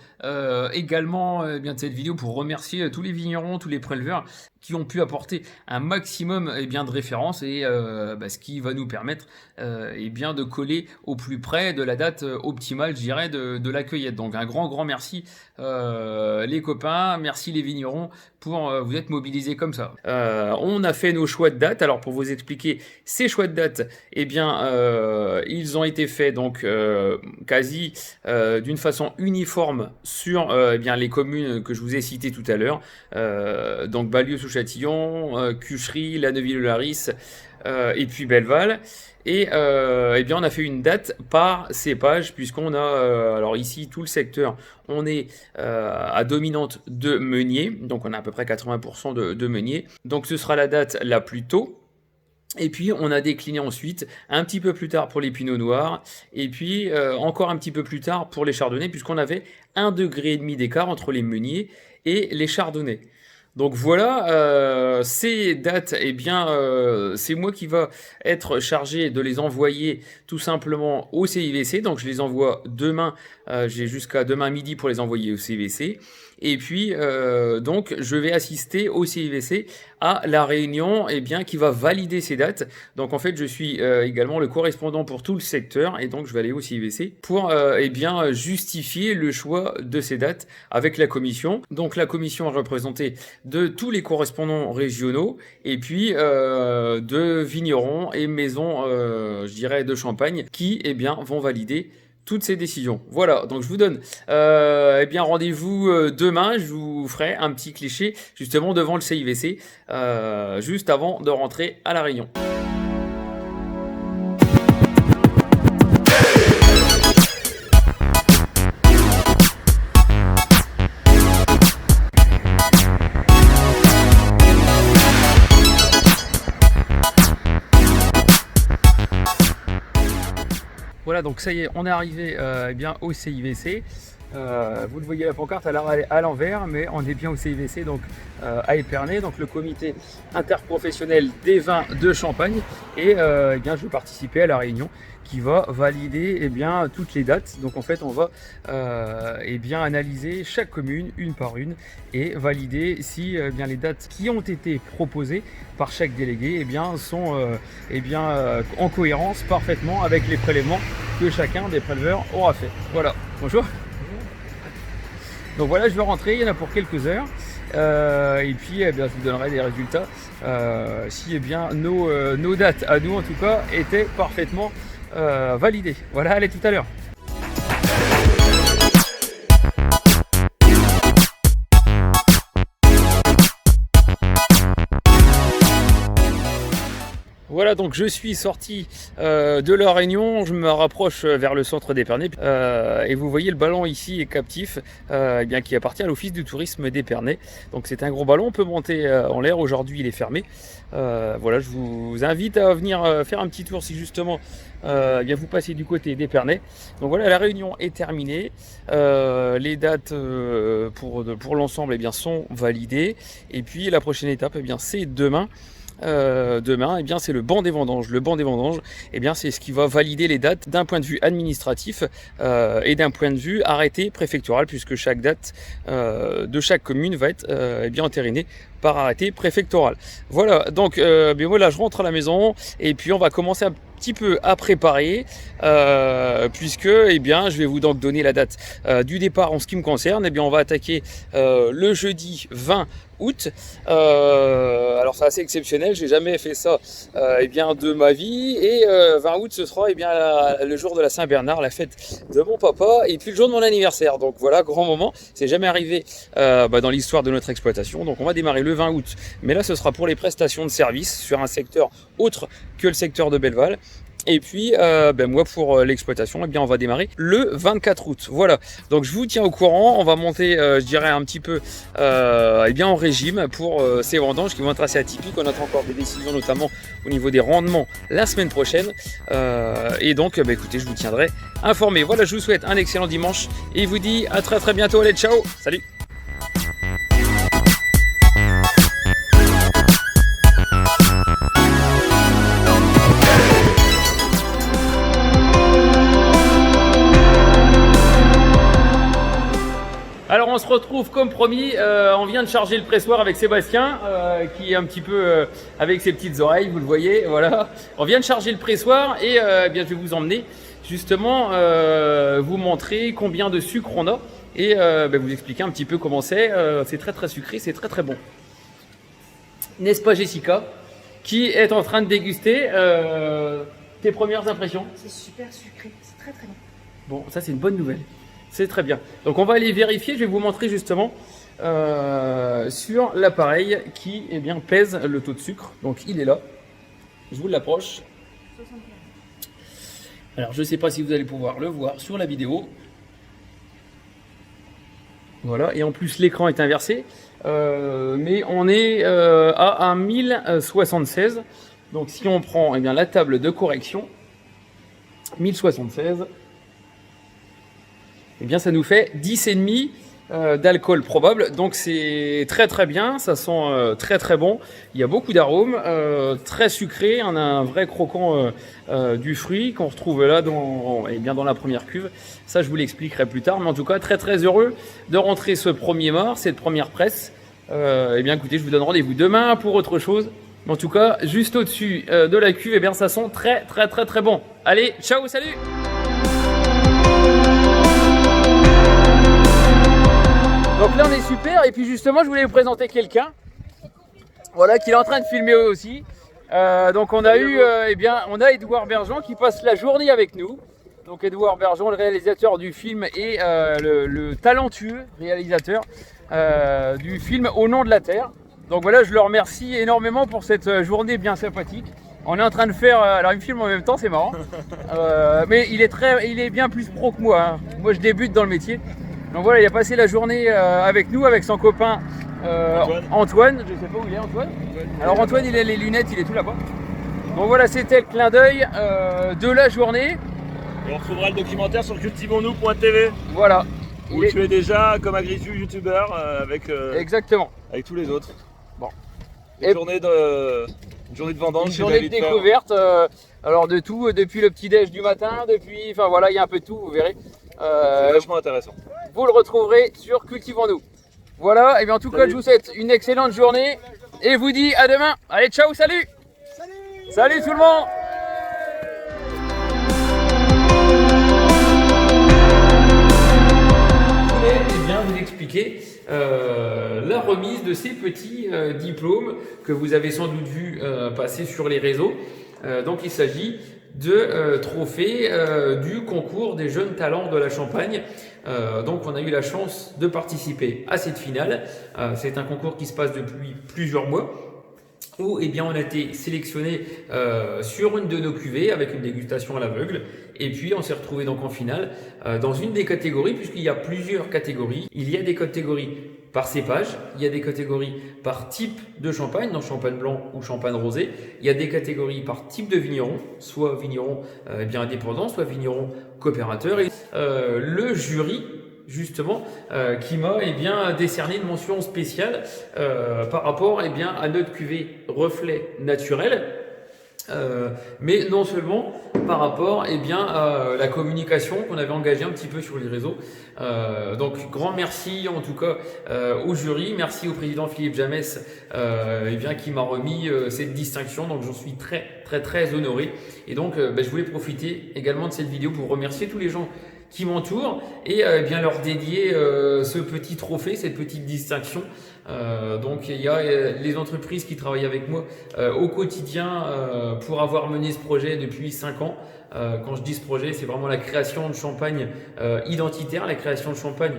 également bien de cette vidéo pour remercier tous les vignerons, tous les préleveurs qui ont pu apporter un maximum de références et ce qui va nous permettre de coller au plus près de la date optimale, je dirais, de la cueillette. Donc un grand merci les copains, merci les vignerons pour vous être mobilisés comme ça. On a fait nos choix de date. Alors pour vous expliquer ces choix de date, ils ont été faits donc quasi d'une façon uniforme sur les communes que je vous ai citées tout à l'heure. Donc Ballieu-sous-Châtillon, Cuchery, La Neuville-le-Laris et puis Belleval. Et on a fait une date par cépage puisqu'on a, alors ici tout le secteur, on est à dominante de meunier, donc on a à peu près 80% de meunier, donc ce sera la date la plus tôt. Et puis on a décliné ensuite un petit peu plus tard pour les pinots noirs et puis encore un petit peu plus tard pour les chardonnays puisqu'on avait 1,5 degré d'écart entre les meuniers et les chardonnays. Donc voilà, ces dates, c'est moi qui va être chargé de les envoyer tout simplement au CIVC. Donc je les envoie demain, j'ai jusqu'à demain midi pour les envoyer au CIVC. Et puis, donc, je vais assister au CIVC à la réunion qui va valider ces dates. Donc, en fait, je suis également le correspondant pour tout le secteur. Et donc, je vais aller au CIVC pour justifier le choix de ces dates avec la commission. Donc, la commission est représentée de tous les correspondants régionaux et puis de vignerons et maisons, je dirais, de champagne qui, vont valider toutes ces décisions. Voilà, donc je vous donne rendez-vous demain. Je vous ferai un petit cliché justement devant le CIVC juste avant de rentrer à la réunion. Voilà, donc ça y est, on est arrivé au CIVC. Vous le voyez la pancarte à l'envers, mais on est bien au CIVC, donc à Épernay, donc le comité interprofessionnel des vins de Champagne. Et eh bien, je vais participer à la réunion qui va valider eh bien, toutes les dates. Donc en fait, on va eh bien, analyser chaque commune une par une et valider si eh bien, les dates qui ont été proposées par chaque délégué eh bien, sont eh bien, en cohérence parfaitement avec les prélèvements que chacun des préleveurs aura fait. Voilà, bonjour. Donc voilà, je vais rentrer, il y en a pour quelques heures. Et puis eh bien, je vous donnerai des résultats si eh bien, nos dates à nous en tout cas étaient parfaitement validées. Voilà, allez, tout à l'heure. Voilà, donc je suis sorti de la réunion, je me rapproche vers le centre d'Épernay et vous voyez le ballon ici est captif eh bien, qui appartient à l'office du tourisme d'Épernay. Donc c'est un gros ballon, on peut monter en l'air, aujourd'hui il est fermé. Voilà, je vous invite à venir faire un petit tour si justement eh bien, vous passez du côté d'Épernay. Donc voilà, la réunion est terminée, les dates pour l'ensemble eh bien, sont validées et puis la prochaine étape eh bien, c'est demain. Demain, eh bien, c'est le banc des vendanges. Le banc des vendanges, eh bien, c'est ce qui va valider les dates d'un point de vue administratif et d'un point de vue arrêté préfectoral, puisque chaque date de chaque commune va être eh bien, entérinée par arrêté préfectoral. Voilà, donc bien voilà, je rentre à la maison et puis on va commencer un petit peu à préparer puisque eh bien, je vais vous donc donner la date du départ en ce qui me concerne. Eh bien, on va attaquer le jeudi 20 août. Alors c'est assez exceptionnel, j'ai jamais fait ça eh bien, de ma vie et 20 août ce sera eh bien, le jour de la Saint-Bernard, la fête de mon papa et puis le jour de mon anniversaire. Donc voilà, grand moment, c'est jamais arrivé dans l'histoire de notre exploitation. Donc on va démarrer le 20 août, mais là ce sera pour les prestations de services sur un secteur autre que le secteur de Belleval. Et puis, ben moi, pour l'exploitation, eh bien, on va démarrer le 24 août. Voilà. Donc, je vous tiens au courant. On va monter, je dirais, un petit peu eh bien, en régime pour ces vendanges qui vont être assez atypiques. On attend encore des décisions, notamment au niveau des rendements, la semaine prochaine. Et donc, ben, écoutez, je vous tiendrai informé. Voilà, je vous souhaite un excellent dimanche et je vous dis à très bientôt. Allez, ciao. Salut. Alors on se retrouve comme promis, on vient de charger le pressoir avec Sébastien qui est un petit peu avec ses petites oreilles, vous le voyez, voilà. On vient de charger le pressoir et bien, je vais vous emmener justement vous montrer combien de sucre on a et ben, vous expliquer un petit peu comment c'est. C'est très sucré, c'est très bon. N'est-ce pas Jessica, qui est en train de déguster tes premières impressions? C'est super sucré, c'est très bon. Bon, ça c'est une bonne nouvelle. C'est très bien. Donc on va aller vérifier, je vais vous montrer justement sur l'appareil qui eh bien, pèse le taux de sucre. Donc il est là, je vous l'approche. Alors je ne sais pas si vous allez pouvoir le voir sur la vidéo. Voilà, et en plus l'écran est inversé. Mais on est à 1076. Donc si on prend eh bien, la table de correction, 1076. Eh bien, ça nous fait 10,5 d'alcool probable. Donc, c'est très bien. Ça sent très bon. Il y a beaucoup d'arômes, très sucré. On a un vrai croquant du fruit qu'on retrouve là eh bien, dans la première cuve. Ça, je vous l'expliquerai plus tard. Mais en tout cas, très heureux de rentrer ce 1er mars, cette première presse. Eh bien, écoutez, je vous donne rendez-vous demain pour autre chose. Mais en tout cas, juste au-dessus de la cuve, eh bien, ça sent très bon. Allez, ciao, salut! Donc là on est super et puis justement je voulais vous présenter quelqu'un, voilà, qui est en train de filmer eux aussi. Donc on a eu eh bien, on a Edouard Bergeon qui passe la journée avec nous. Donc Edouard Bergeon, le réalisateur du film et le talentueux réalisateur du film Au nom de la terre. Donc voilà, je le remercie énormément pour cette journée bien sympathique. On est en train de faire, alors il me filme en même temps, c'est marrant, mais il est bien plus pro que moi, hein. Moi je débute dans le métier. Donc voilà, il a passé la journée avec nous, avec son copain Antoine. Je ne sais pas où il est, Antoine. Alors Antoine, il a les lunettes, il est tout là-bas. Donc voilà, c'était le clin d'œil de la journée. Et on retrouvera le documentaire sur cultivons-nous.tv. Voilà. Où tu es déjà comme agriculteur youtubeur avec Exactement. avec tous les autres. Bon. Une journée de vendange. Une journée de découverte, alors de tout, depuis le petit déj du matin, depuis, enfin voilà, il y a un peu de tout, vous verrez. C'est vachement intéressant. Vous le retrouverez sur Cultivons-nous. Voilà, et bien en tout cas, je vous souhaite une excellente journée et vous dis à demain. Allez, ciao, salut. Salut tout le monde. Je voulais bien vous expliquer la remise de ces petits diplômes que vous avez sans doute vu passer sur les réseaux. Donc il s'agit de trophées du concours des jeunes talents de la Champagne. Donc on a eu la chance de participer à cette finale. C'est un concours qui se passe depuis plusieurs mois, où eh bien, on a été sélectionné sur une de nos cuvées avec une dégustation à l'aveugle. Et puis on s'est retrouvé donc en finale dans une des catégories, puisqu'il y a plusieurs catégories. Il y a des catégories par cépage, il y a des catégories par type de champagne, dans champagne blanc ou champagne rosé. Il y a des catégories par type de vigneron, soit vigneron eh bien indépendant, soit vigneron coopérateur. Et, le jury justement qui m'a eh bien décerné une mention spéciale par rapport eh bien à notre cuvée reflet naturel, mais non seulement par rapport eh bien à la communication qu'on avait engagée un petit peu sur les réseaux. Donc grand merci en tout cas au jury, merci au président Philippe Jamès eh bien qui m'a remis cette distinction, donc j'en suis très honoré. Et donc je voulais profiter également de cette vidéo pour remercier tous les gens qui m'entourent et bien leur dédier ce petit trophée, cette petite distinction. Donc il y a les entreprises qui travaillent avec moi au quotidien pour avoir mené ce projet depuis 5 ans. Quand je dis ce projet, c'est vraiment la création de champagne identitaire, la création de champagne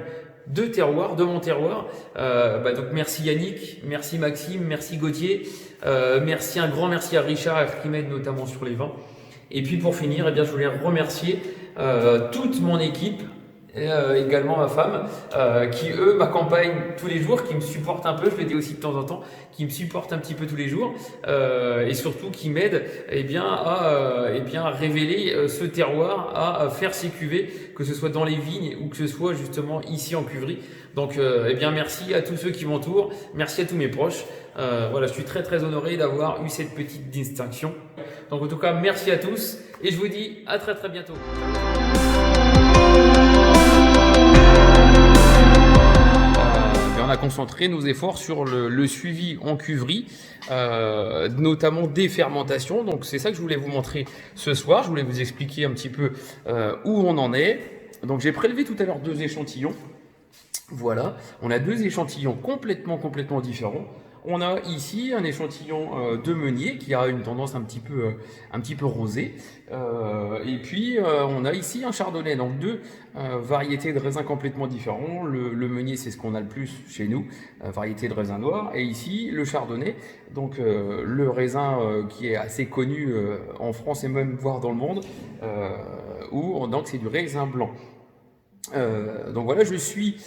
de terroir, de mon terroir. Donc merci Yannick, merci Maxime, merci Gauthier, un grand merci à Richard qui m'aide notamment sur les vins. Et puis pour finir, eh bien, je voulais remercier toute mon équipe, et également ma femme, qui eux m'accompagnent tous les jours, qui me supportent un peu, je le dis aussi de temps en temps, qui me supportent un petit peu tous les jours, et surtout qui m'aident eh bien, à révéler ce terroir, à faire ces cuvées, que ce soit dans les vignes ou que ce soit justement ici en cuverie. Donc eh bien, merci à tous ceux qui m'entourent, merci à tous mes proches. Voilà, je suis très honoré d'avoir eu cette petite distinction. Donc en tout cas, merci à tous et je vous dis à très bientôt. On a concentré nos efforts sur le suivi en cuverie, notamment des fermentations. Donc c'est ça que je voulais vous montrer ce soir. Je voulais vous expliquer un petit peu où on en est. Donc j'ai prélevé tout à l'heure 2 échantillons. Voilà, on a 2 échantillons complètement différents. On a ici un échantillon de meunier qui a une tendance un petit peu rosée. Et puis on a ici un chardonnay, donc 2 variétés de raisins complètement différents. Le meunier, c'est ce qu'on a le plus chez nous, variété de raisin noir. Et ici le chardonnay, donc le raisin qui est assez connu en France et même voire dans le monde, donc c'est du raisin blanc. Donc voilà, je suis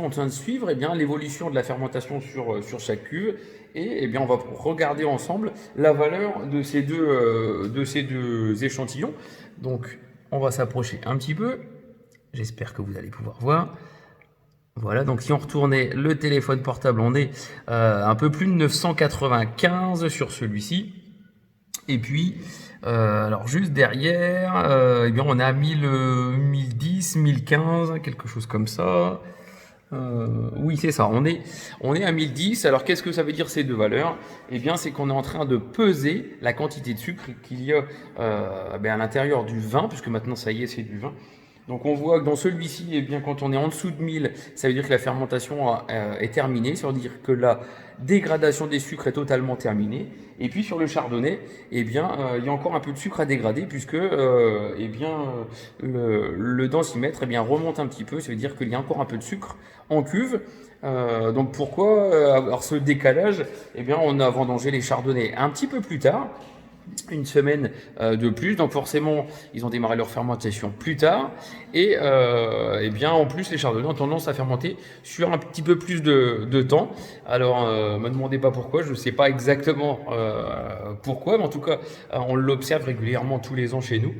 en train de suivre eh bien l'évolution de la fermentation sur chaque cuve et eh bien on va regarder ensemble la valeur de ces deux échantillons. Donc on va s'approcher un petit peu. J'espère que vous allez pouvoir voir. Voilà, donc si on retournait le téléphone portable, on est un peu plus de 995 sur celui-ci. Et puis alors juste derrière, eh bien on a 1010, 1015, quelque chose comme ça. Oui, c'est ça, on est à 1010. Alors qu'est-ce que ça veut dire ces deux valeurs? Eh bien c'est qu'on est en train de peser la quantité de sucre qu'il y a à l'intérieur du vin, puisque maintenant ça y est, c'est du vin. Donc on voit que dans celui-ci, eh bien, quand on est en dessous de 1000, ça veut dire que la fermentation est terminée, ça veut dire que la dégradation des sucres est totalement terminée. Et puis sur le chardonnay, eh bien, il y a encore un peu de sucre à dégrader puisque eh bien, le densimètre eh bien, remonte un petit peu, ça veut dire qu'il y a encore un peu de sucre en cuve. Donc pourquoi avoir ce décalage? Eh bien, on a vendangé les chardonnays un petit peu plus tard, une semaine de plus, donc forcément ils ont démarré leur fermentation plus tard et eh bien en plus les chardonnays ont tendance à fermenter sur un petit peu plus de temps. Alors me demandez pas pourquoi, je ne sais pas exactement pourquoi, mais en tout cas on l'observe régulièrement tous les ans chez nous.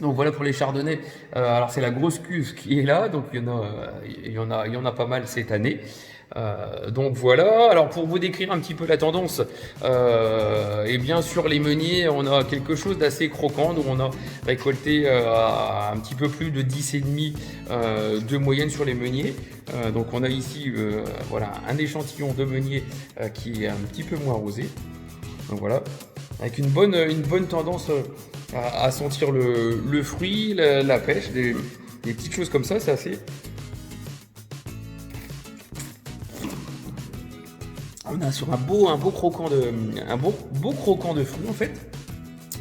Donc voilà pour les chardonnays. Alors c'est la grosse cuve qui est là, donc il y en a pas mal cette année. Donc voilà, alors pour vous décrire un petit peu la tendance, et bien sur les meuniers, on a quelque chose d'assez croquant. Donc on a récolté un petit peu plus de 10,5 de moyenne sur les meuniers. Donc on a ici voilà, un échantillon de meunier qui est un petit peu moins rosé. Donc voilà, avec une bonne tendance à sentir le fruit, la pêche, des petites choses comme ça, c'est assez... On est sur un beau croquant beau croquant de fruits en fait.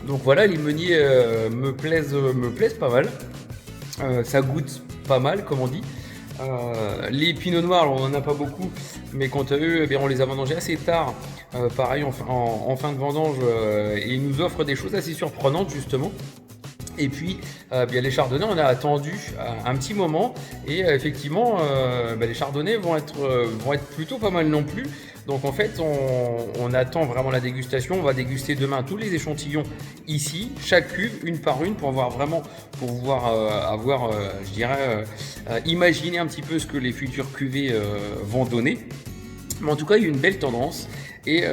Donc voilà, les meuniers me plaisent pas mal. Ça goûte pas mal, comme on dit. Les pinots noirs, on n'en a pas beaucoup, mais quant à eux, eh bien, on les a vendangés assez tard, pareil en fin de vendange, et ils nous offrent des choses assez surprenantes justement. Et puis bien, les chardonnays, on a attendu un petit moment, et effectivement les chardonnays vont être plutôt pas mal non plus. Donc en fait on attend vraiment la dégustation. On va déguster demain tous les échantillons ici, chaque cuve une par une, pour pouvoir avoir je dirais imaginer un petit peu ce que les futures cuvées vont donner. Mais en tout cas il y a une belle tendance. Et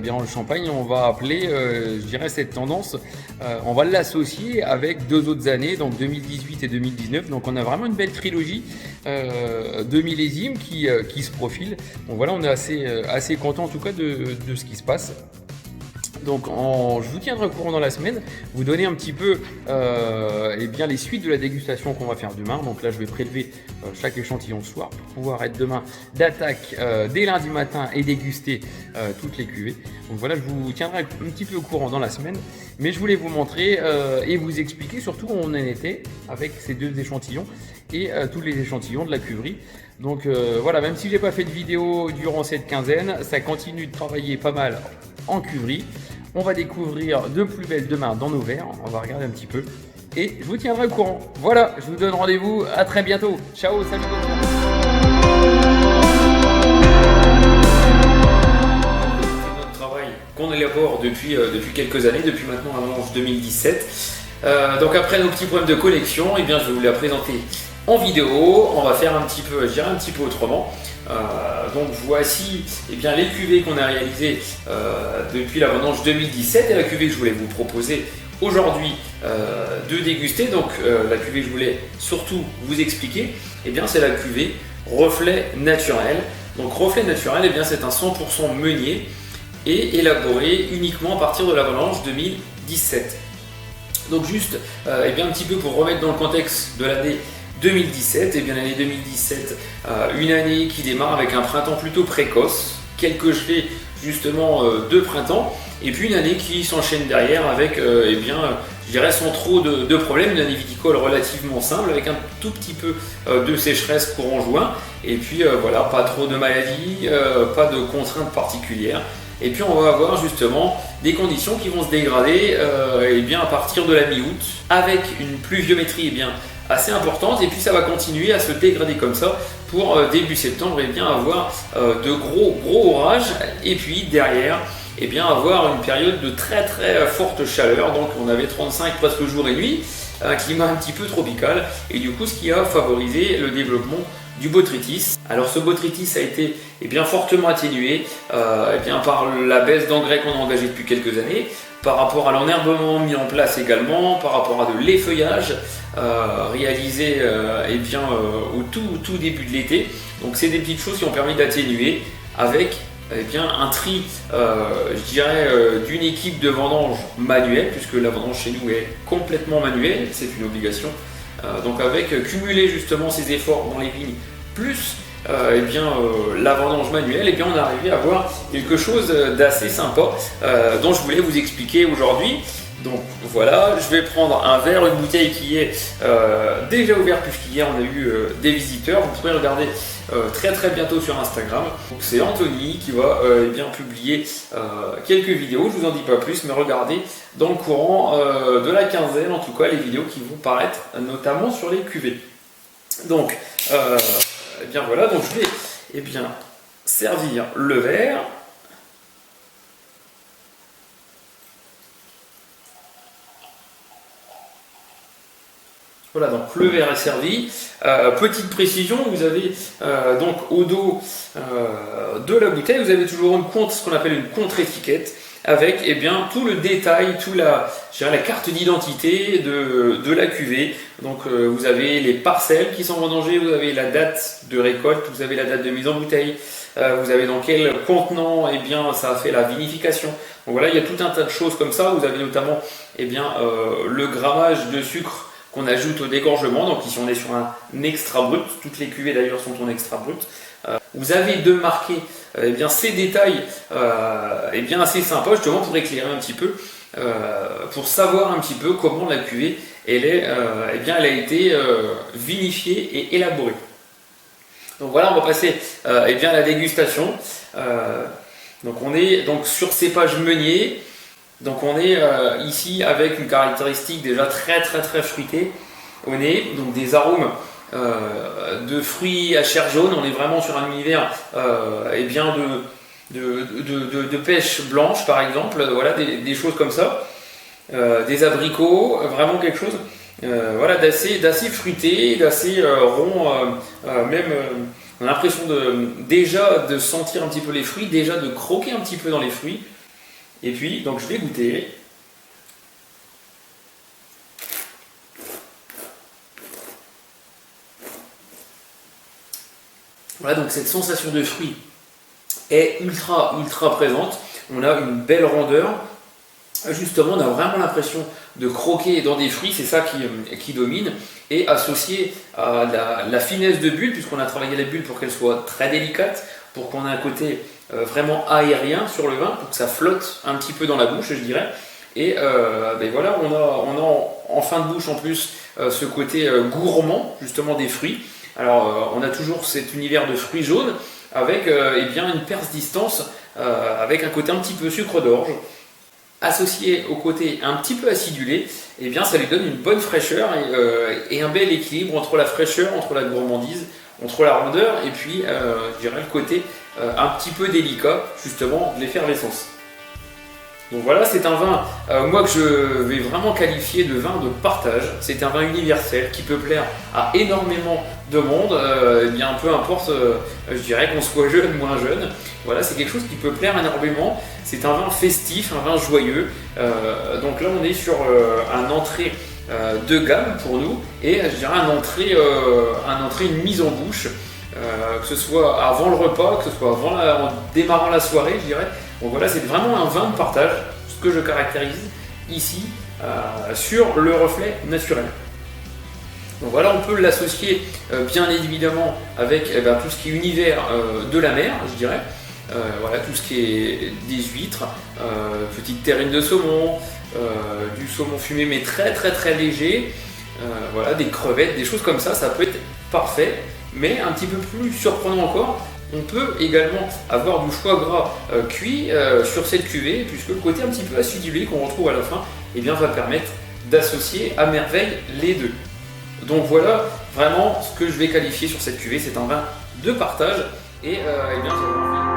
bien le champagne, on va appeler, je dirais, cette tendance, on va l'associer avec 2 autres années, donc 2018 et 2019. Donc on a vraiment une belle trilogie de millésimes qui se profile. Donc voilà, on est assez content en tout cas de ce qui se passe. Donc je vous tiendrai au courant dans la semaine, vous donner un petit peu eh bien, les suites de la dégustation qu'on va faire demain. Donc là je vais prélever chaque échantillon ce soir pour pouvoir être demain d'attaque dès lundi matin et déguster toutes les cuvées. Donc voilà, je vous tiendrai un petit peu au courant dans la semaine, mais je voulais vous montrer et vous expliquer surtout où on en était avec ces 2 échantillons et tous les échantillons de la cuverie. Donc voilà, même si j'ai pas fait de vidéo durant cette quinzaine, ça continue de travailler pas mal en cuverie. On va découvrir de plus belles demain dans nos verres. On va regarder un petit peu et je vous tiendrai au courant. Voilà, je vous donne rendez-vous à très bientôt. Ciao, salut. C'est notre travail qu'on élabore depuis quelques années, depuis maintenant la vendange 2017. Donc après nos petits problèmes de collection, eh bien, je vais vous la présenter en vidéo. On va faire un petit peu, je dirais un petit peu autrement. Donc voici eh bien, les cuvées qu'on a réalisées depuis la vendange 2017 et la cuvée que je voulais vous proposer aujourd'hui de déguster. Donc la cuvée que je voulais surtout vous expliquer, eh bien, c'est la cuvée Reflet Naturel. Donc Reflet Naturel, eh bien, c'est un 100% meunier et élaboré uniquement à partir de la vendange 2017. Donc juste eh bien, un petit peu pour remettre dans le contexte de l'année 2017, et bien l'année 2017, une année qui démarre avec un printemps plutôt précoce, quelques gelées justement de printemps, et puis une année qui s'enchaîne derrière avec, eh bien, je dirais sans trop de problèmes, une année viticole relativement simple avec un tout petit peu de sécheresse courant juin, et puis voilà, pas trop de maladies, pas de contraintes particulières. Et puis on va avoir justement des conditions qui vont se dégrader eh bien, à partir de la mi-août, avec une pluviométrie eh bien, assez importante, et puis ça va continuer à se dégrader comme ça pour début septembre et bien avoir de gros orages, et puis derrière et bien avoir une période de très forte chaleur. Donc on avait 35 presque jour et nuit, un climat un petit peu tropical, et du coup ce qui a favorisé le développement du botrytis. Alors ce botrytis a été eh bien, fortement atténué eh bien, par la baisse d'engrais qu'on a engagé depuis quelques années, par rapport à l'enherbement mis en place également, par rapport à de l'effeuillage réalisé eh bien, au tout début de l'été. Donc c'est des petites choses qui ont permis d'atténuer avec eh bien, un tri je dirais d'une équipe de vendange manuelle, puisque la vendange chez nous est complètement manuelle, c'est une obligation. Donc avec cumuler justement ces efforts dans les vignes plus eh bien, la vendange manuelle, eh bien, on est arrivé à avoir quelque chose d'assez sympa dont je voulais vous expliquer aujourd'hui. Donc voilà, je vais prendre un verre, une bouteille qui est déjà ouverte puisqu'hier on a eu des visiteurs. Vous pourrez regarder très bientôt sur Instagram. C'est Anthony qui va eh bien, publier quelques vidéos, je vous en dis pas plus, mais regardez dans le courant de la quinzaine en tout cas les vidéos qui vont paraître notamment sur les cuvées. Donc eh bien voilà, donc je vais eh bien, servir le verre. Voilà, donc le verre est servi. Petite précision, vous avez donc au dos de la bouteille, vous avez toujours ce qu'on appelle une contre-étiquette avec eh bien, tout le détail, je dirais, la carte d'identité de la cuvée. Donc vous avez les parcelles qui sont vendangées, vous avez la date de récolte, vous avez la date de mise en bouteille, vous avez dans quel contenant eh bien, ça a fait la vinification. Donc voilà, il y a tout un tas de choses comme ça. Vous avez notamment eh bien, le grammage de sucre qu'on ajoute au dégorgement. Donc ici on est sur un extra brut, toutes les cuvées d'ailleurs sont en extra brut. Vous avez de marquer eh bien, ces détails eh bien, assez sympas justement pour éclairer un petit peu, pour savoir un petit peu comment la cuvée eh bien, elle a été vinifiée et élaborée. Donc voilà, on va passer eh bien, à la dégustation. Donc on est donc sur cépage meunier. Donc on est ici avec une caractéristique déjà très fruitée au nez, donc des arômes de fruits à chair jaune. On est vraiment sur un univers eh bien de pêche blanche par exemple, voilà, des choses comme ça, des abricots, vraiment quelque chose voilà, d'assez fruité, d'assez rond, même on a l'impression déjà de sentir un petit peu les fruits, déjà de croquer un petit peu dans les fruits. Et puis, donc je vais goûter. Voilà, donc cette sensation de fruits est ultra présente. On a une belle rondeur. Justement, on a vraiment l'impression de croquer dans des fruits, c'est ça qui domine. Et associé à la finesse de bulle, puisqu'on a travaillé la bulle pour qu'elle soit très délicate, pour qu'on ait un côté vraiment aérien sur le vin, pour que ça flotte un petit peu dans la bouche, je dirais. Et ben voilà, on a en fin de bouche en plus ce côté gourmand justement des fruits. Alors on a toujours cet univers de fruits jaunes avec eh bien, une persistance avec un côté un petit peu sucre d'orge. Associé au côté un petit peu acidulé, eh bien, ça lui donne une bonne fraîcheur et un bel équilibre entre la fraîcheur, entre la gourmandise, entre la rondeur et puis je dirais le côté un petit peu délicat justement de l'effervescence. Donc voilà, c'est un vin moi que je vais vraiment qualifier de vin de partage. C'est un vin universel qui peut plaire à énormément de monde, eh bien peu importe, je dirais qu'on soit jeune, moins jeune. Voilà, c'est quelque chose qui peut plaire énormément. C'est un vin festif, un vin joyeux. Donc là, on est sur un entrée de gamme pour nous et je dirais un entrée, une mise en bouche, que ce soit avant le repas, que ce soit en démarrant la soirée, je dirais. Donc voilà, c'est vraiment un vin de partage, ce que je caractérise ici sur le reflet naturel. Donc voilà, on peut l'associer bien évidemment avec tout ce qui est univers de la mer, je dirais. Voilà, tout ce qui est des huîtres, petites terrines de saumon, du saumon fumé mais très léger, voilà, des crevettes, des choses comme ça, ça peut être parfait. Mais un petit peu plus surprenant encore, on peut également avoir du foie gras cuit sur cette cuvée, puisque le côté un petit peu acidulé qu'on retrouve à la fin eh bien, va permettre d'associer à merveille les deux. Donc voilà vraiment ce que je vais qualifier sur cette cuvée, c'est un vin de partage et eh bien, j'avais envie